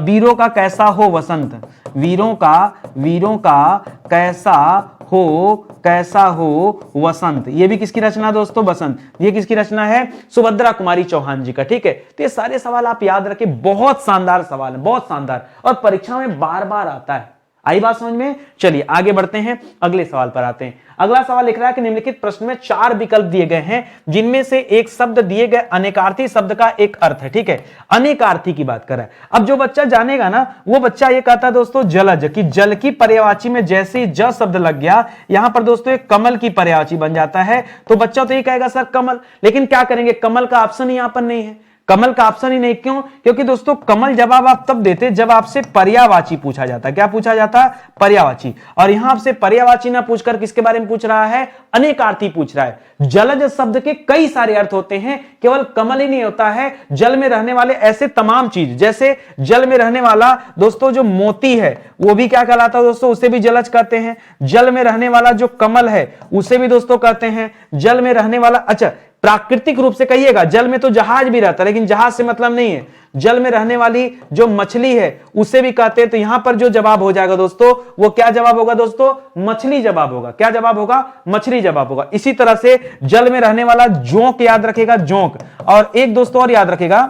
[SPEAKER 1] वीरों का कैसा हो वसंत, वीरों का कैसा हो वसंत, ये भी किसकी रचना दोस्तों, बसंत, ये किसकी रचना है, सुभद्रा कुमारी चौहान जी का। ठीक है, तो ये सारे सवाल आप याद रखें, बहुत शानदार सवाल है, बहुत शानदार, और परीक्षा में बार बार आता है। आई बात समझ में। चलिए आगे बढ़ते हैं, अगले सवाल पर आते हैं। अगला सवाल लिख रहा है कि निम्नलिखित प्रश्न में 4 विकल्प दिए गए हैं जिनमें से एक शब्द दिए गए अनेकार्थी शब्द का एक अर्थ है। ठीक है, अनेकार्थी की बात कर रहा है। अब जो बच्चा जानेगा ना, वो बच्चा ये कहता है दोस्तों जलज, कि जल की पर्यायवाची में जैसे ही ज शब्द लग गया, यहां पर दोस्तों एक कमल की पर्यायवाची बन जाता है। तो बच्चा तो ये कहेगा सर कमल, लेकिन क्या करेंगे, कमल का ऑप्शन यहां पर नहीं है, कमल का ऑप्शन ही नहीं। क्यों, क्योंकि दोस्तों कमल जवाब आप तब देते जब आपसे पर्यायवाची पूछा जाता। क्या पूछा जाता, पर्यायवाची। और यहां आपसे पर्यायवाची ना पूछकर किसके बारे में पूछ रहा है, अनेकार्थी पूछ रहा है। जलज शब्द के कई सारे अर्थ होते हैं, केवल कमल ही नहीं होता है, जल में रहने वाले ऐसे तमाम चीज, जैसे जल में रहने वाला दोस्तों जो मोती है वो भी क्या कहलाता है दोस्तों, उसे भी जलज कहते हैं। जल में रहने वाला जो कमल है उसे भी दोस्तों कहते हैं। जल में रहने वाला, अच्छा प्राकृतिक रूप से कहिएगा, जल में तो जहाज भी रहता है, लेकिन जहाज से मतलब नहीं है। जल में रहने वाली जो मछली है उसे भी कहते हैं। तो यहां पर जो जवाब हो जाएगा दोस्तों, वो क्या जवाब होगा दोस्तों, मछली जवाब होगा। क्या जवाब होगा, मछली जवाब होगा। इसी तरह से जल में रहने वाला जोंक याद रखेगा, जोंक। और एक दोस्तों और याद रखेगा,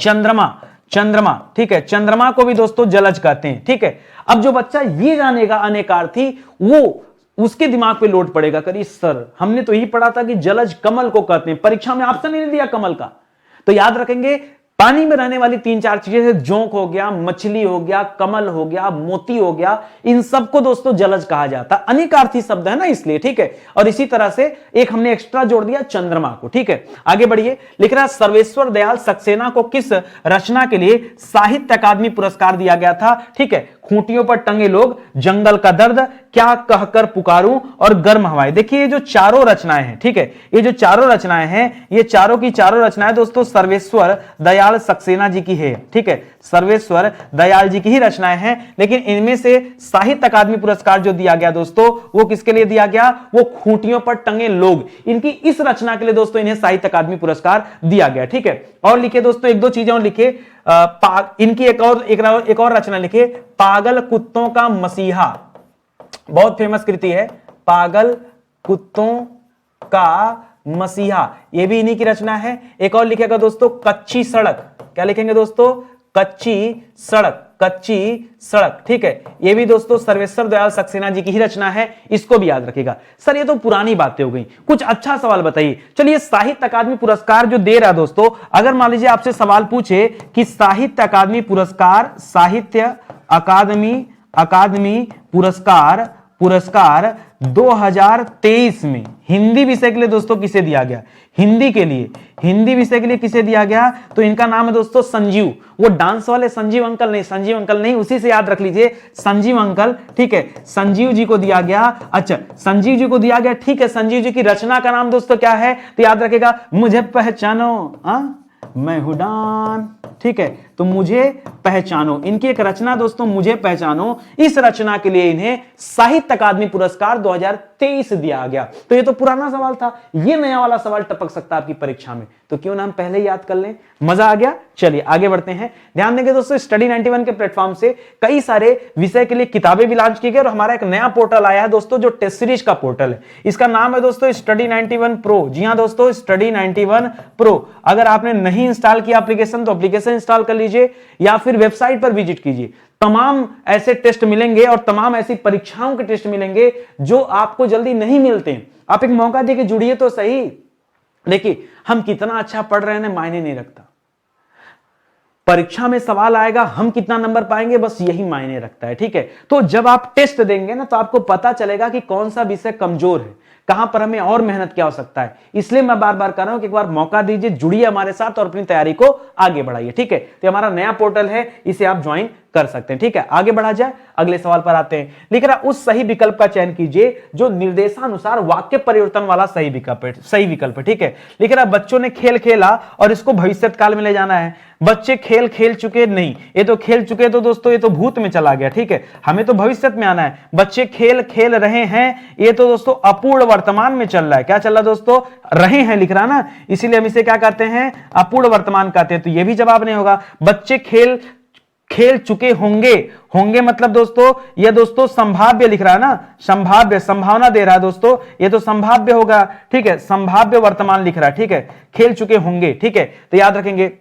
[SPEAKER 1] चंद्रमा, चंद्रमा। ठीक है, चंद्रमा को भी दोस्तों जलज कहते हैं। ठीक है, अब जो बच्चा ये जानेगा अनेकार्थी, वो उसके दिमाग पे लोड पड़ेगा, करिए सर हमने तो यही पढ़ा था कि जलज कमल को कहते हैं, परीक्षा में ऑप्शन नहीं दिया कमल का। तो याद रखेंगे पानी में रहने वाली 3-4 चीजें जैसे जोंक हो गया, मछली हो गया, कमल हो गया, मोती हो गया, इन सबको दोस्तों जलज कहा जाता है। अनेकार्थी शब्द है ना इसलिए। ठीक है, और इसी तरह से एक हमने एक्स्ट्रा जोड़ दिया चंद्रमा को। ठीक है, आगे बढ़िए। लिख रहा सर्वेश्वर दयाल सक्सेना को किस रचना के लिए साहित्य अकादमी पुरस्कार दिया गया था। ठीक है, खूंटियों पर टंगे लोग, जंगल का दर्द, क्या कहकर पुकारूं और गर्म हवाएं। देखिए ये जो चारों रचनाएं हैं, ठीक है, ये जो चारों रचनाएं हैं, ये चारों की चारों रचनाएं दोस्तों सर्वेश्वर दयाल सक्सेना जी की है। ठीक है, सर्वेश्वर दयाल जी की ही रचनाएं हैं, लेकिन इनमें से साहित्य अकादमी पुरस्कार जो दिया गया दोस्तों, वो किसके लिए दिया गया, वो खूंटियों पर टंगे लोग, इनकी इस रचना के लिए दोस्तों इन्हें साहित्य अकादमी पुरस्कार दिया गया। ठीक है, और लिखे दोस्तों एक दो चीजें और लिखे, इनकी एक और रचना लिखे, पागल कुत्तों का मसीहा, बहुत फेमस कृति है, पागल कुत्तों का मसीहा, यह भी इन्हीं की रचना है। एक और लिखेगा दोस्तों कच्ची सड़क, क्या लिखेंगे दोस्तों, कच्ची सड़क, कच्ची सड़क। ठीक है, यह भी दोस्तों सर्वेश्वर दयाल सक्सेना जी की ही रचना है, इसको भी याद रखिएगा। सर ये तो पुरानी बातें हो गई, कुछ अच्छा सवाल बताइए। चलिए साहित्य अकादमी पुरस्कार जो दे रहा है दोस्तों, अगर मान लीजिए आपसे सवाल पूछे कि साहित्य अकादमी पुरस्कार, साहित्य अकादमी पुरस्कार 2023 में हिंदी विषय के लिए दोस्तों किसे दिया गया, हिंदी विषय के लिए किसे दिया गया, तो इनका नाम है दोस्तों संजीव, वो डांस वाले संजीव अंकल नहीं, उसी से याद रख लीजिए, संजीव अंकल। ठीक है, संजीव जी को दिया गया। अच्छा, संजीव जी को दिया गया। ठीक है, संजीव जी की रचना का नाम दोस्तों क्या है, तो याद रखेगा, मुझे पहचानो मैं हूं डॉन। ठीक है, तो मुझे पहचानो, इनकी एक रचना दोस्तों मुझे पहचानो, इस रचना के लिए इन्हें साहित्य अकादमी पुरस्कार 2023 दिया गया। तो ये तो पुराना सवाल था, ये नया वाला सवाल टपक सकता है आपकी परीक्षा में, तो क्यों ना हम पहले ही याद कर लें। मजा आ गया। चलिए आगे बढ़ते हैं। ध्यान देंगे दोस्तों, स्टडी 91 के प्लेटफॉर्म से कई सारे विषय के लिए किताबें भी लॉन्च की गई, और हमारा एक नया पोर्टल आया है दोस्तों, जो टेस्ट सीरीज का पोर्टल है, इसका नाम है दोस्तों स्टडी 91 प्रो। जी हां दोस्तों, स्टडी 91 प्रो। अगर आपने नहीं इंस्टॉल किया एप्लीकेशन, तो एप्लीकेशन इंस्टॉल कर लीजिए। लीजिए या फिर वेबसाइट पर विजिट कीजिए। तमाम ऐसे टेस्ट मिलेंगे और तमाम ऐसी परीक्षाओं के टेस्ट मिलेंगे जो आपको जल्दी नहीं मिलते। आप एक मौका देके जुड़िए तो सही। देखिए, हम कितना अच्छा पढ़ रहे हैं मायने नहीं रखता, परीक्षा में सवाल आएगा हम कितना नंबर पाएंगे बस यही मायने रखता है। ठीक है, तो जब आप टेस्ट देंगे ना तो आपको पता चलेगा कि कौन सा विषय कमजोर है, कहां पर हमें और मेहनत की आवश्यकता है। इसलिए मैं बार बार कह रहा हूं कि एक बार मौका दीजिए, जुड़िए हमारे साथ और अपनी तैयारी को आगे बढ़ाइए। ठीक है, तो हमारा नया पोर्टल है, इसे आप ज्वाइन कर सकते हैं। ठीक है, आगे बढ़ा जाए, अगले सवाल पर आते हैं। लिख रहा उस सही विकल्प का चयन कीजिए जो निर्देशानुसार वाक्य परिवर्तन वाला सही विकल्प है। सही विकल्प है। ठीक है, लिख रहा बच्चों ने खेल खेला और इसको भविष्यत काल में ले जाना है। बच्चे खेल खेल चुके नहीं, ये तो खेल चुके तो दोस्तों ये तो भूत में चला गया। ठीक है, हमें तो भविष्य में आना है। बच्चे खेल खेल रहे हैं, ये तो दोस्तों अपूर्ण वर्तमान में चल रहा है। क्या चल रहा है दोस्तों? रहे हैं लिख रहा ना, इसीलिए हम इसे क्या कहते हैं? अपूर्ण वर्तमान कहते हैं। तो ये भी जवाब नहीं होगा। बच्चे खेल खेल चुके होंगे, होंगे मतलब दोस्तों ये दोस्तों संभाव्य लिख रहा है ना, संभाव्य, संभावना दे रहा है दोस्तों, ये तो संभाव्य होगा। ठीक है, संभाव्य वर्तमान लिख रहा है। ठीक है, खेल चुके होंगे। ठीक है, तो याद रखेंगे।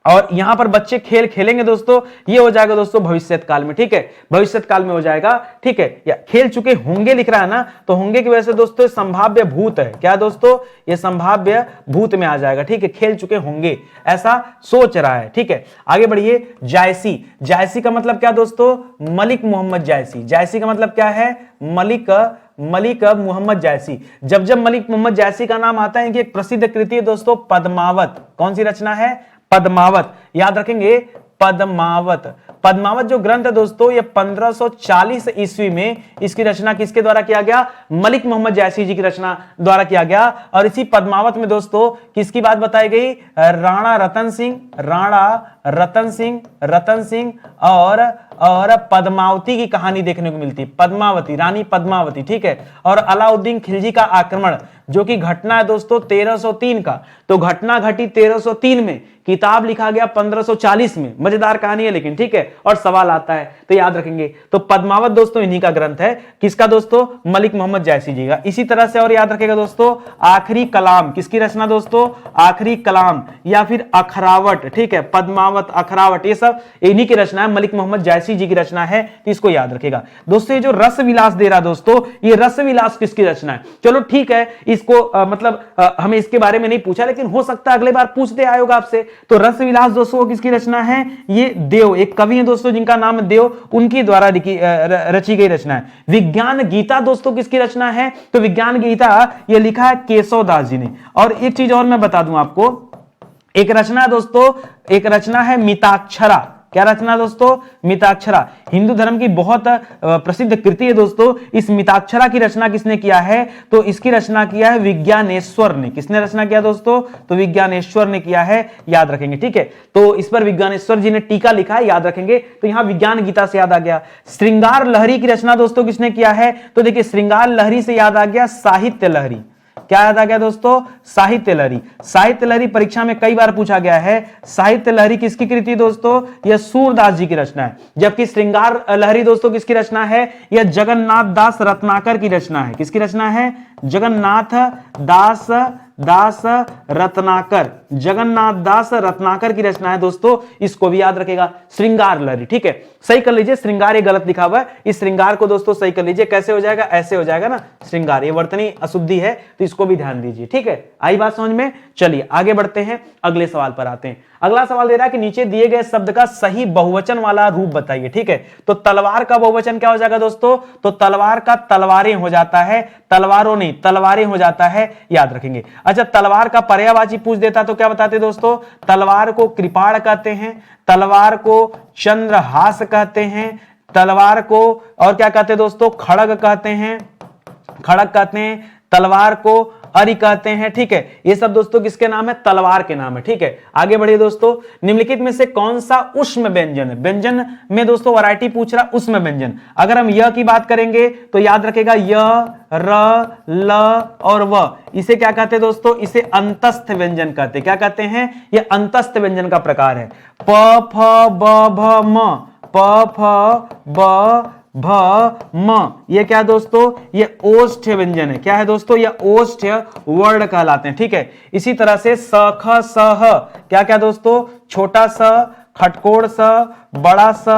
[SPEAKER 1] और यहां पर बच्चे खेल खेलेंगे दोस्तों, ये हो जाएगा दोस्तों भविष्यत काल में। ठीक है, भविष्यत काल में हो जाएगा। ठीक है, या खेल चुके होंगे लिख रहा है ना, तो होंगे की वजह से दोस्तों संभाव्य भूत है। क्या दोस्तों? ये संभाव्य भूत में आ जाएगा। ठीक है, खेल चुके होंगे ऐसा सोच रहा है। ठीक है, आगे बढ़िए। जायसी, जायसी का मतलब क्या दोस्तों? मलिक मोहम्मद जायसी। जायसी का मतलब क्या है? मलिक मोहम्मद जायसी। जब जब मलिक मोहम्मद जायसी का नाम आता है, इनकी एक प्रसिद्ध कृति है दोस्तों पद्मावत। कौन सी रचना है? पद्मावत। याद रखेंगे, पद्मावत। पद्मावत जो ग्रंथ है दोस्तों, ये 1540 ईस्वी में इसकी रचना किसके द्वारा किया गया? मलिक मोहम्मद जायसी जी की रचना द्वारा किया गया। और इसी पद्मावत में दोस्तों किसकी बात बताई गई? राणा रतन सिंह और पद्मावती की कहानी देखने को मिलती है। पद्मावती, रानी पद्मावती। ठीक है, और अलाउद्दीन खिलजी का आक्रमण जो कि घटना है दोस्तों 1303 का, तो घटना घटी 1303 में, किताब लिखा गया 1540 में। मजेदार कहानी है लेकिन। ठीक है, और सवाल आता है तो याद रखेंगे। तो पद्मावत दोस्तों इन्हीं का ग्रंथ है। किसका दोस्तों? मलिक मोहम्मद जायसी जी का। इसी तरह से और याद रखेगा दोस्तों, आखिरी कलाम किसकी रचना दोस्तों? आखिरी कलाम या फिर अखरावट। ठीक है, पद्मावत, अखरावट, ये सब इन्हीं की रचना है, मलिक मोहम्मद जायसी जी की रचना है। तो इसको याद रखेगा दोस्तों। ये जो रस विलास दे रहा दोस्तों, ये रस विलास किसकी रचना है? चलो ठीक है, इसको हमें इसके बारे में नहीं पूछा, लेकिन हो सकता है अगले बार पूछ दे आयोग आपसे। तो रस विलास दोस्तों किसकी रचना है? ये देव, एक कवि है दोस्तों जिनका नाम देव, उनकी द्वारा रची गई रचना है। विज्ञान गीता दोस्तों किसकी रचना है? तो विज्ञान गीता ये लिखा है केशव दास जी ने। और एक चीज और मैं बता दूं आपको, एक रचना दोस्तों, एक रचना है मिताक्षरा। क्या रचना दोस्तों? मिताक्षरा। हिंदू धर्म की बहुत प्रसिद्ध कृति है दोस्तों। इस मिताक्षरा की रचना किसने किया है? तो इसकी रचना किया है विज्ञानेश्वर ने। किसने रचना किया दोस्तों? तो विज्ञानेश्वर ने किया है, याद रखेंगे। ठीक है, तो इस पर विज्ञानेश्वर जी ने टीका लिखा है, याद रखेंगे। तो यहां विज्ञान गीता से याद आ गया। श्रृंगार लहरी की रचना दोस्तों किसने किया है? तो देखिए, श्रृंगार लहरी से याद आ गया साहित्य लहरी। क्या याद आ गया दोस्तों? साहित्य लहरी। साहित्य लहरी परीक्षा में कई बार पूछा गया है। साहित्य लहरी किसकी कृति दोस्तों? यह सूरदास जी की रचना है। जबकि श्रृंगार लहरी दोस्तों किसकी रचना है? यह जगन्नाथ दास रत्नाकर की रचना है। किसकी रचना है? जगन्नाथ दास रत्नाकर की रचना है दोस्तों। इसको भी याद रखेगा, श्रृंगार लहरी। ठीक है, सही कर लीजिए, श्रृंगार ये गलत लिखा हुआ है, इस श्रृंगार को दोस्तों सही कर लीजिए। कैसे हो जाएगा? ऐसे हो जाएगा ना, श्रृंगार, ये वर्तनी अशुद्धि है तो इसको भी ध्यान दीजिए। ठीक है, आई बात समझ में? चलिए आगे बढ़ते हैं, अगले सवाल पर आते हैं। अगला सवाल दे रहा है कि नीचे दिए गए शब्द का सही बहुवचन वाला रूप बताइए। ठीक है, तो तलवार का बहुवचन क्या हो जाएगा दोस्तों? तो तलवार का तलवारें हो जाता है, तलवारों नहीं तलवारें हो जाता है, याद रखेंगे। अच्छा, तलवार का पर्यायवाची पूछ देता तो क्या बताते दोस्तों? तलवार को कृपाण कहते हैं, तलवार को चंद्रहास कहते हैं, तलवार को और क्या कहते हैं दोस्तों? खड़ग कहते हैं, खड़ग कहते हैं, तलवार को अरि कहते हैं। ठीक है, ये सब दोस्तों किसके नाम है? तलवार के नाम है। ठीक है, आगे बढ़िए दोस्तों। निम्नलिखित में से कौन सा उष्म व्यंजन है? व्यंजन में दोस्तों वैरायटी पूछ रहा, उष्म व्यंजन। अगर हम य की बात करेंगे तो याद रखेगा य, र, ल और व, इसे क्या कहते हैं दोस्तों? इसे अंतस्थ व्यंजन कहते हैं। क्या कहते हैं? ये अंतस्थ व्यंजन का प्रकार है। प, फ, ब, भ, म, प, फ, ब, भ, म, ये क्या दोस्तों? ये ओष्ठ्य व्यंजन है। क्या है दोस्तों? ये ओष्ठ्य वर्ण कहलाते हैं। ठीक है, इसी तरह से स, ख, स, ह, क्या क्या दोस्तों? छोटा स, खटकोड़ स, बड़ा स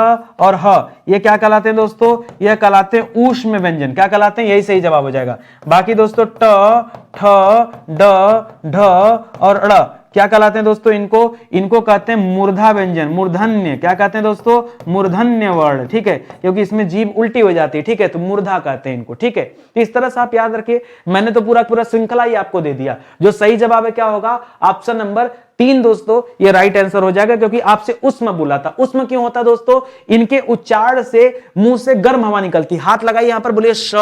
[SPEAKER 1] और ह, ये क्या कहलाते हैं दोस्तों? ये कहलाते हैं ऊष्म व्यंजन। क्या कहलाते हैं? यही सही जवाब हो जाएगा। बाकी दोस्तों ट, ठ, ड, ढ और ड़ क्या कहलाते हैं दोस्तों? इनको कहते हैं मूर्धा व्यंजन, मूर्धन्य। क्या कहते हैं दोस्तों? मूर्धन्य वर्ण, ठीक है, क्योंकि इसमें जीभ उल्टी हो जाती है, ठीक है, तो मूर्धा कहते हैं इनको, ठीक है। तो इस तरह से आप याद रखिए। मैंने तो पूरा श्रृंखला ही आपको दे दिया। जो सही जवाब है क्या होगा? ऑप्शन नंबर 3 दोस्तों, ये राइट आंसर हो जाएगा, क्योंकि आपसे उष्म बोला था। उष्म क्यों होता दोस्तों? इनके उच्चारण से मुंह से गर्म हवा निकलती। हाथ लगाइए यहां पर, बोलिए श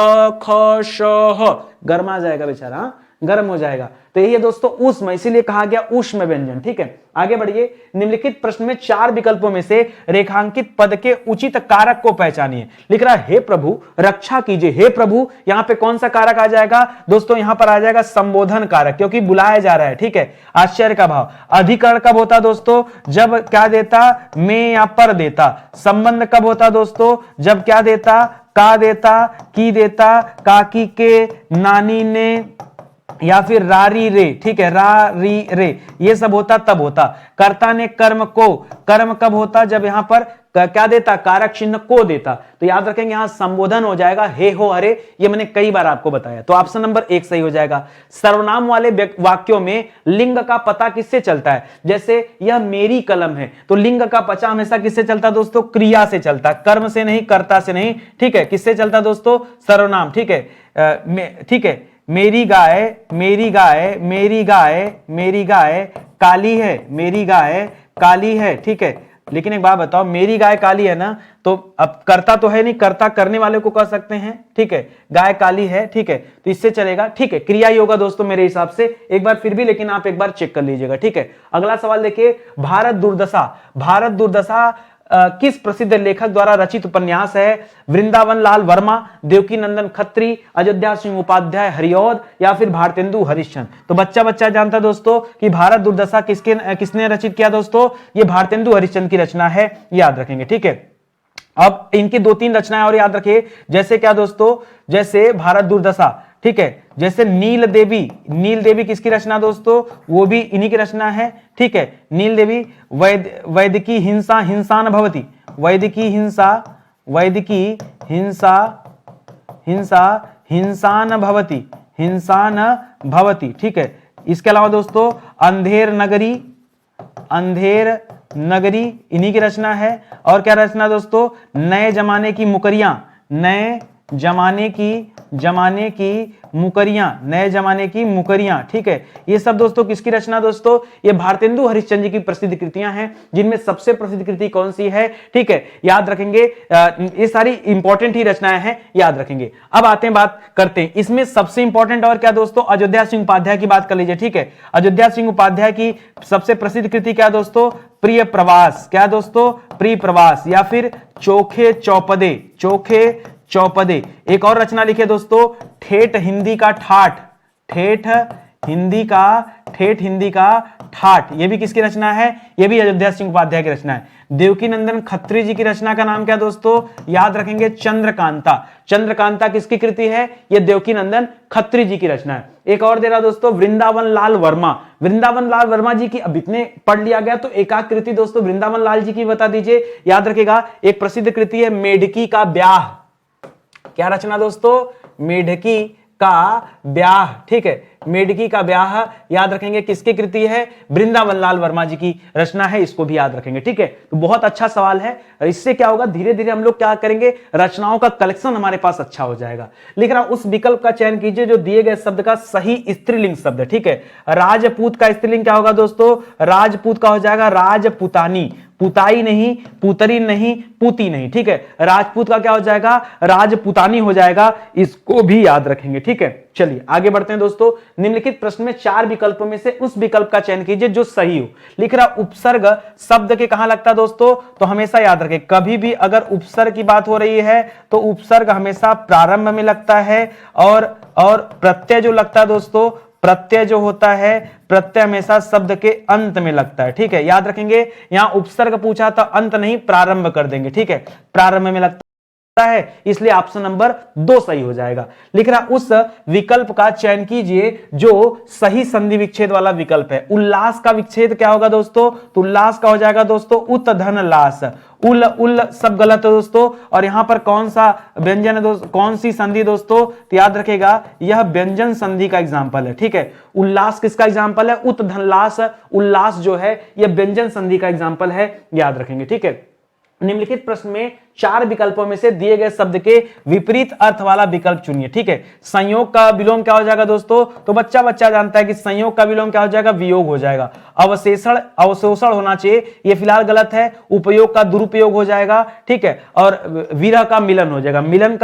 [SPEAKER 1] ख श ह, गर्म आ जाएगा बेचारा, गर्म हो जाएगा। तो यही है दोस्तों ऊष्म, इसीलिए कहा गया ऊष्म व्यंजन, ठीक है। आगे बढ़िए। निम्नलिखित प्रश्न में 4 विकल्पों में से रेखांकित पद के उचित कारक को पहचानिए। लिख रहा है हे प्रभु रक्षा कीजिए। हे प्रभु, यहां पे कौन सा कारक आ जाएगा दोस्तों? यहां पर आ जाएगा संबोधन कारक, क्योंकि बुलाया जा रहा है, ठीक है। आश्चर्य का भाव। अधिकरण कब होता दोस्तों? जब क्या देता? में या पर देता। संबंध कब होता दोस्तों? जब क्या देता? का देता, की देता, काकी के, नानी ने, या फिर रारी रे, ठीक है, रारी रे, ये सब होता तब होता। कर्ता ने कर्म को, कर्म कब होता? जब यहां पर क्या देता? कारक चिन्ह को देता। तो याद रखेंगे यहां संबोधन हो जाएगा हे हो हरे, ये मैंने कई बार आपको बताया। तो ऑप्शन नंबर 1 सही हो जाएगा। सर्वनाम वाले वाक्यों में लिंग का पता किससे चलता है? जैसे यह मेरी कलम है, तो लिंग का पता हमेशा किससे चलता दोस्तों? क्रिया से चलता, कर्म से नहीं, कर्ता से नहीं, ठीक है। किससे चलता दोस्तों? सर्वनाम, ठीक है, ठीक है। मेरी गाय, मेरी गाय, मेरी गाय, मेरी गाय काली है, मेरी गाय काली है, ठीक है। लेकिन एक बात बताओ, मेरी गाय काली है ना, तो अब करता तो है नहीं, करता करने वाले को कह सकते हैं, ठीक है। गाय काली है, ठीक है, तो इससे चलेगा, ठीक है। क्रिया ही होगा दोस्तों मेरे हिसाब से, एक बार फिर भी, लेकिन आप एक बार चेक कर लीजिएगा, ठीक है। अगला सवाल देखिए, भारत दुर्दशा। भारत दुर्दशा किस प्रसिद्ध लेखक द्वारा रचित उपन्यास है? वृंदावन लाल वर्मा, देवकी नंदन खत्री, अयोध्या सिंह उपाध्याय हरिऔध, या फिर भारतेंदु हरिश्चंद्र। तो बच्चा जानता दोस्तों कि भारत दुर्दशा किसने रचित किया दोस्तों? ये भारतेंदु हरिश्चंद्र की रचना है, याद रखेंगे, ठीक है। अब इनकी 2-3 रचनाएं और याद रखिए, जैसे क्या दोस्तों? जैसे भारत दुर्दशा, ठीक है, जैसे नील देवी। नील देवी किसकी रचना दोस्तों? वो भी इन्हीं की रचना है, ठीक है। नील देवी। वैदिकी हिंसा हिंसा न भवति, वैदिकी हिंसा, वैदिकी हिंसा हिंसा हिंसा न भवति, हिंसा न भवति, ठीक है। इसके अलावा दोस्तों अंधेर नगरी, अंधेर नगरी इन्हीं की रचना है। और क्या रचना दोस्तों? नए जमाने की मुकरियां, नए जमाने की मुकरियां, नए जमाने की मुकरियां, ठीक है। ये सब दोस्तों किसकी रचना दोस्तों? ये भारतेंदु हरिश्चंद्र जी की प्रसिद्ध कृतियां हैं, जिनमें सबसे प्रसिद्ध कृति कौन सी है? ठीक है, याद रखेंगे। ये सारी इंपॉर्टेंट ही रचनाएं हैं, याद रखेंगे। अब आते हैं, बात करते हैं इसमें सबसे इंपॉर्टेंट और क्या दोस्तों? अयोध्या सिंह उपाध्याय की बात कर लीजिए, ठीक है। अयोध्या सिंह उपाध्याय की सबसे प्रसिद्ध कृति क्या दोस्तों? प्रिय प्रवास। क्या दोस्तों? प्रिय प्रवास, या फिर चोखे चौपदे, चोखे चौपदे। एक और रचना लिखे दोस्तों, ठेठ हिंदी का ठाठ, ठेठ हिंदी का ठाठ, ये भी किसकी रचना है? ये भी अयोध्या सिंह उपाध्याय की रचना है। देवकी नंदन खत्री जी की रचना का नाम क्या दोस्तों? याद रखेंगे, चंद्रकांता। चंद्रकांता किसकी कृति है? ये देवकी नंदन खत्री जी की रचना है। एक और दे रहा दोस्तों, वृंदावन लाल वर्मा। वृंदावन लाल वर्मा जी की अब इतने पढ़ लिया गया, तो एक आध कृति दोस्तों वृंदावन लाल जी की बता दीजिए, याद रखेगा। एक प्रसिद्ध कृति है मेढकी का ब्याह। क्या रचना दोस्तों? मेढकी का ब्याह, ठीक है। मेढकी का ब्याह याद रखेंगे, किसकी कृति है? वृंदावन लाल वर्मा जी की रचना है, इसको भी याद रखेंगे, ठीक है। तो बहुत अच्छा सवाल है। इससे क्या होगा, धीरे धीरे हम लोग क्या करेंगे, रचनाओं का कलेक्शन हमारे पास अच्छा हो जाएगा। लिख रहा हूं, उस विकल्प का चयन कीजिए जो दिए गए शब्द का सही स्त्रीलिंग शब्द है, ठीक है। राजपूत का स्त्रीलिंग क्या होगा दोस्तों? राजपूत का हो जाएगा राजपुतानी। पुताई नहीं, पुतरी नहीं, पुती नहीं, ठीक है। राजपूत का क्या हो जाएगा? राजपुतानी हो जाएगा, इसको भी याद रखेंगे, ठीक है। चलिए आगे बढ़ते हैं दोस्तों। निम्नलिखित प्रश्न में 4 विकल्पों में से उस विकल्प का चयन कीजिए जो सही हो। लिख रहा उपसर्ग शब्द के कहां लगता है दोस्तों? तो हमेशा याद रखें, कभी भी अगर उपसर्ग की बात हो रही है तो उपसर्ग हमेशा प्रारंभ में लगता है, और प्रत्यय जो लगता है दोस्तों, प्रत्यय जो होता है, प्रत्यय हमेशा शब्द के अंत में लगता है, ठीक है। याद रखेंगे, यहां उपसर्ग पूछा था, अंत नहीं प्रारंभ कर देंगे, ठीक है। प्रारंभ में लगता सकता है, इसलिए ऑप्शन नंबर 2 सही हो जाएगा। लिख रहा उस विकल्प का चयन कीजिए जो सही संधि विच्छेद वाला विकल्प है। उल्लास का विच्छेद क्या होगा दोस्तों? तो उल्लास का हो जाएगा दोस्तों उत धन लास। उल उल सब गलत है दोस्तों। और यहां पर कौन सा व्यंजन है दोस्तों, कौन सी संधि दोस्तों? तो याद रखेगा यह व्यंजन संधि का एग्जांपल है, ठीक है। उल्लास किसका एग्जांपल है? उत धनलास। उल्लास जो है यह व्यंजन संधि का एग्जांपल है, याद रखेंगे, ठीक है। निम्नलिखित प्रश्न में 4 विकल्पों में से दिए गए शब्द के विपरीत अर्थ वाला विकल्प चुनिए, ठीक है। संयोग का विलोम क्या हो जाएगा दोस्तों? तो बच्चा जानता है कि संयोग का विलोम क्या हो जाएगा? वियोग हो जाएगा। अवशोषण होना चाहिए, यह फिलहाल गलत है। उपयोग का दुरुपयोग हो जाएगा, ठीक है। और विरह का मिलन हो जाएगा। मिलन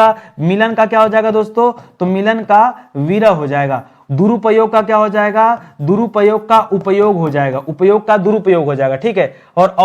[SPEAKER 1] का क्या हो जाएगा दोस्तों? तो मिलन का विरह हो जाएगा। दुरुपयोग का क्या हो जाएगा? दुरुपयोग का उपयोग हो जाएगा। उपयोग का दुरुपयोग हो जाएगा, ठीक है। और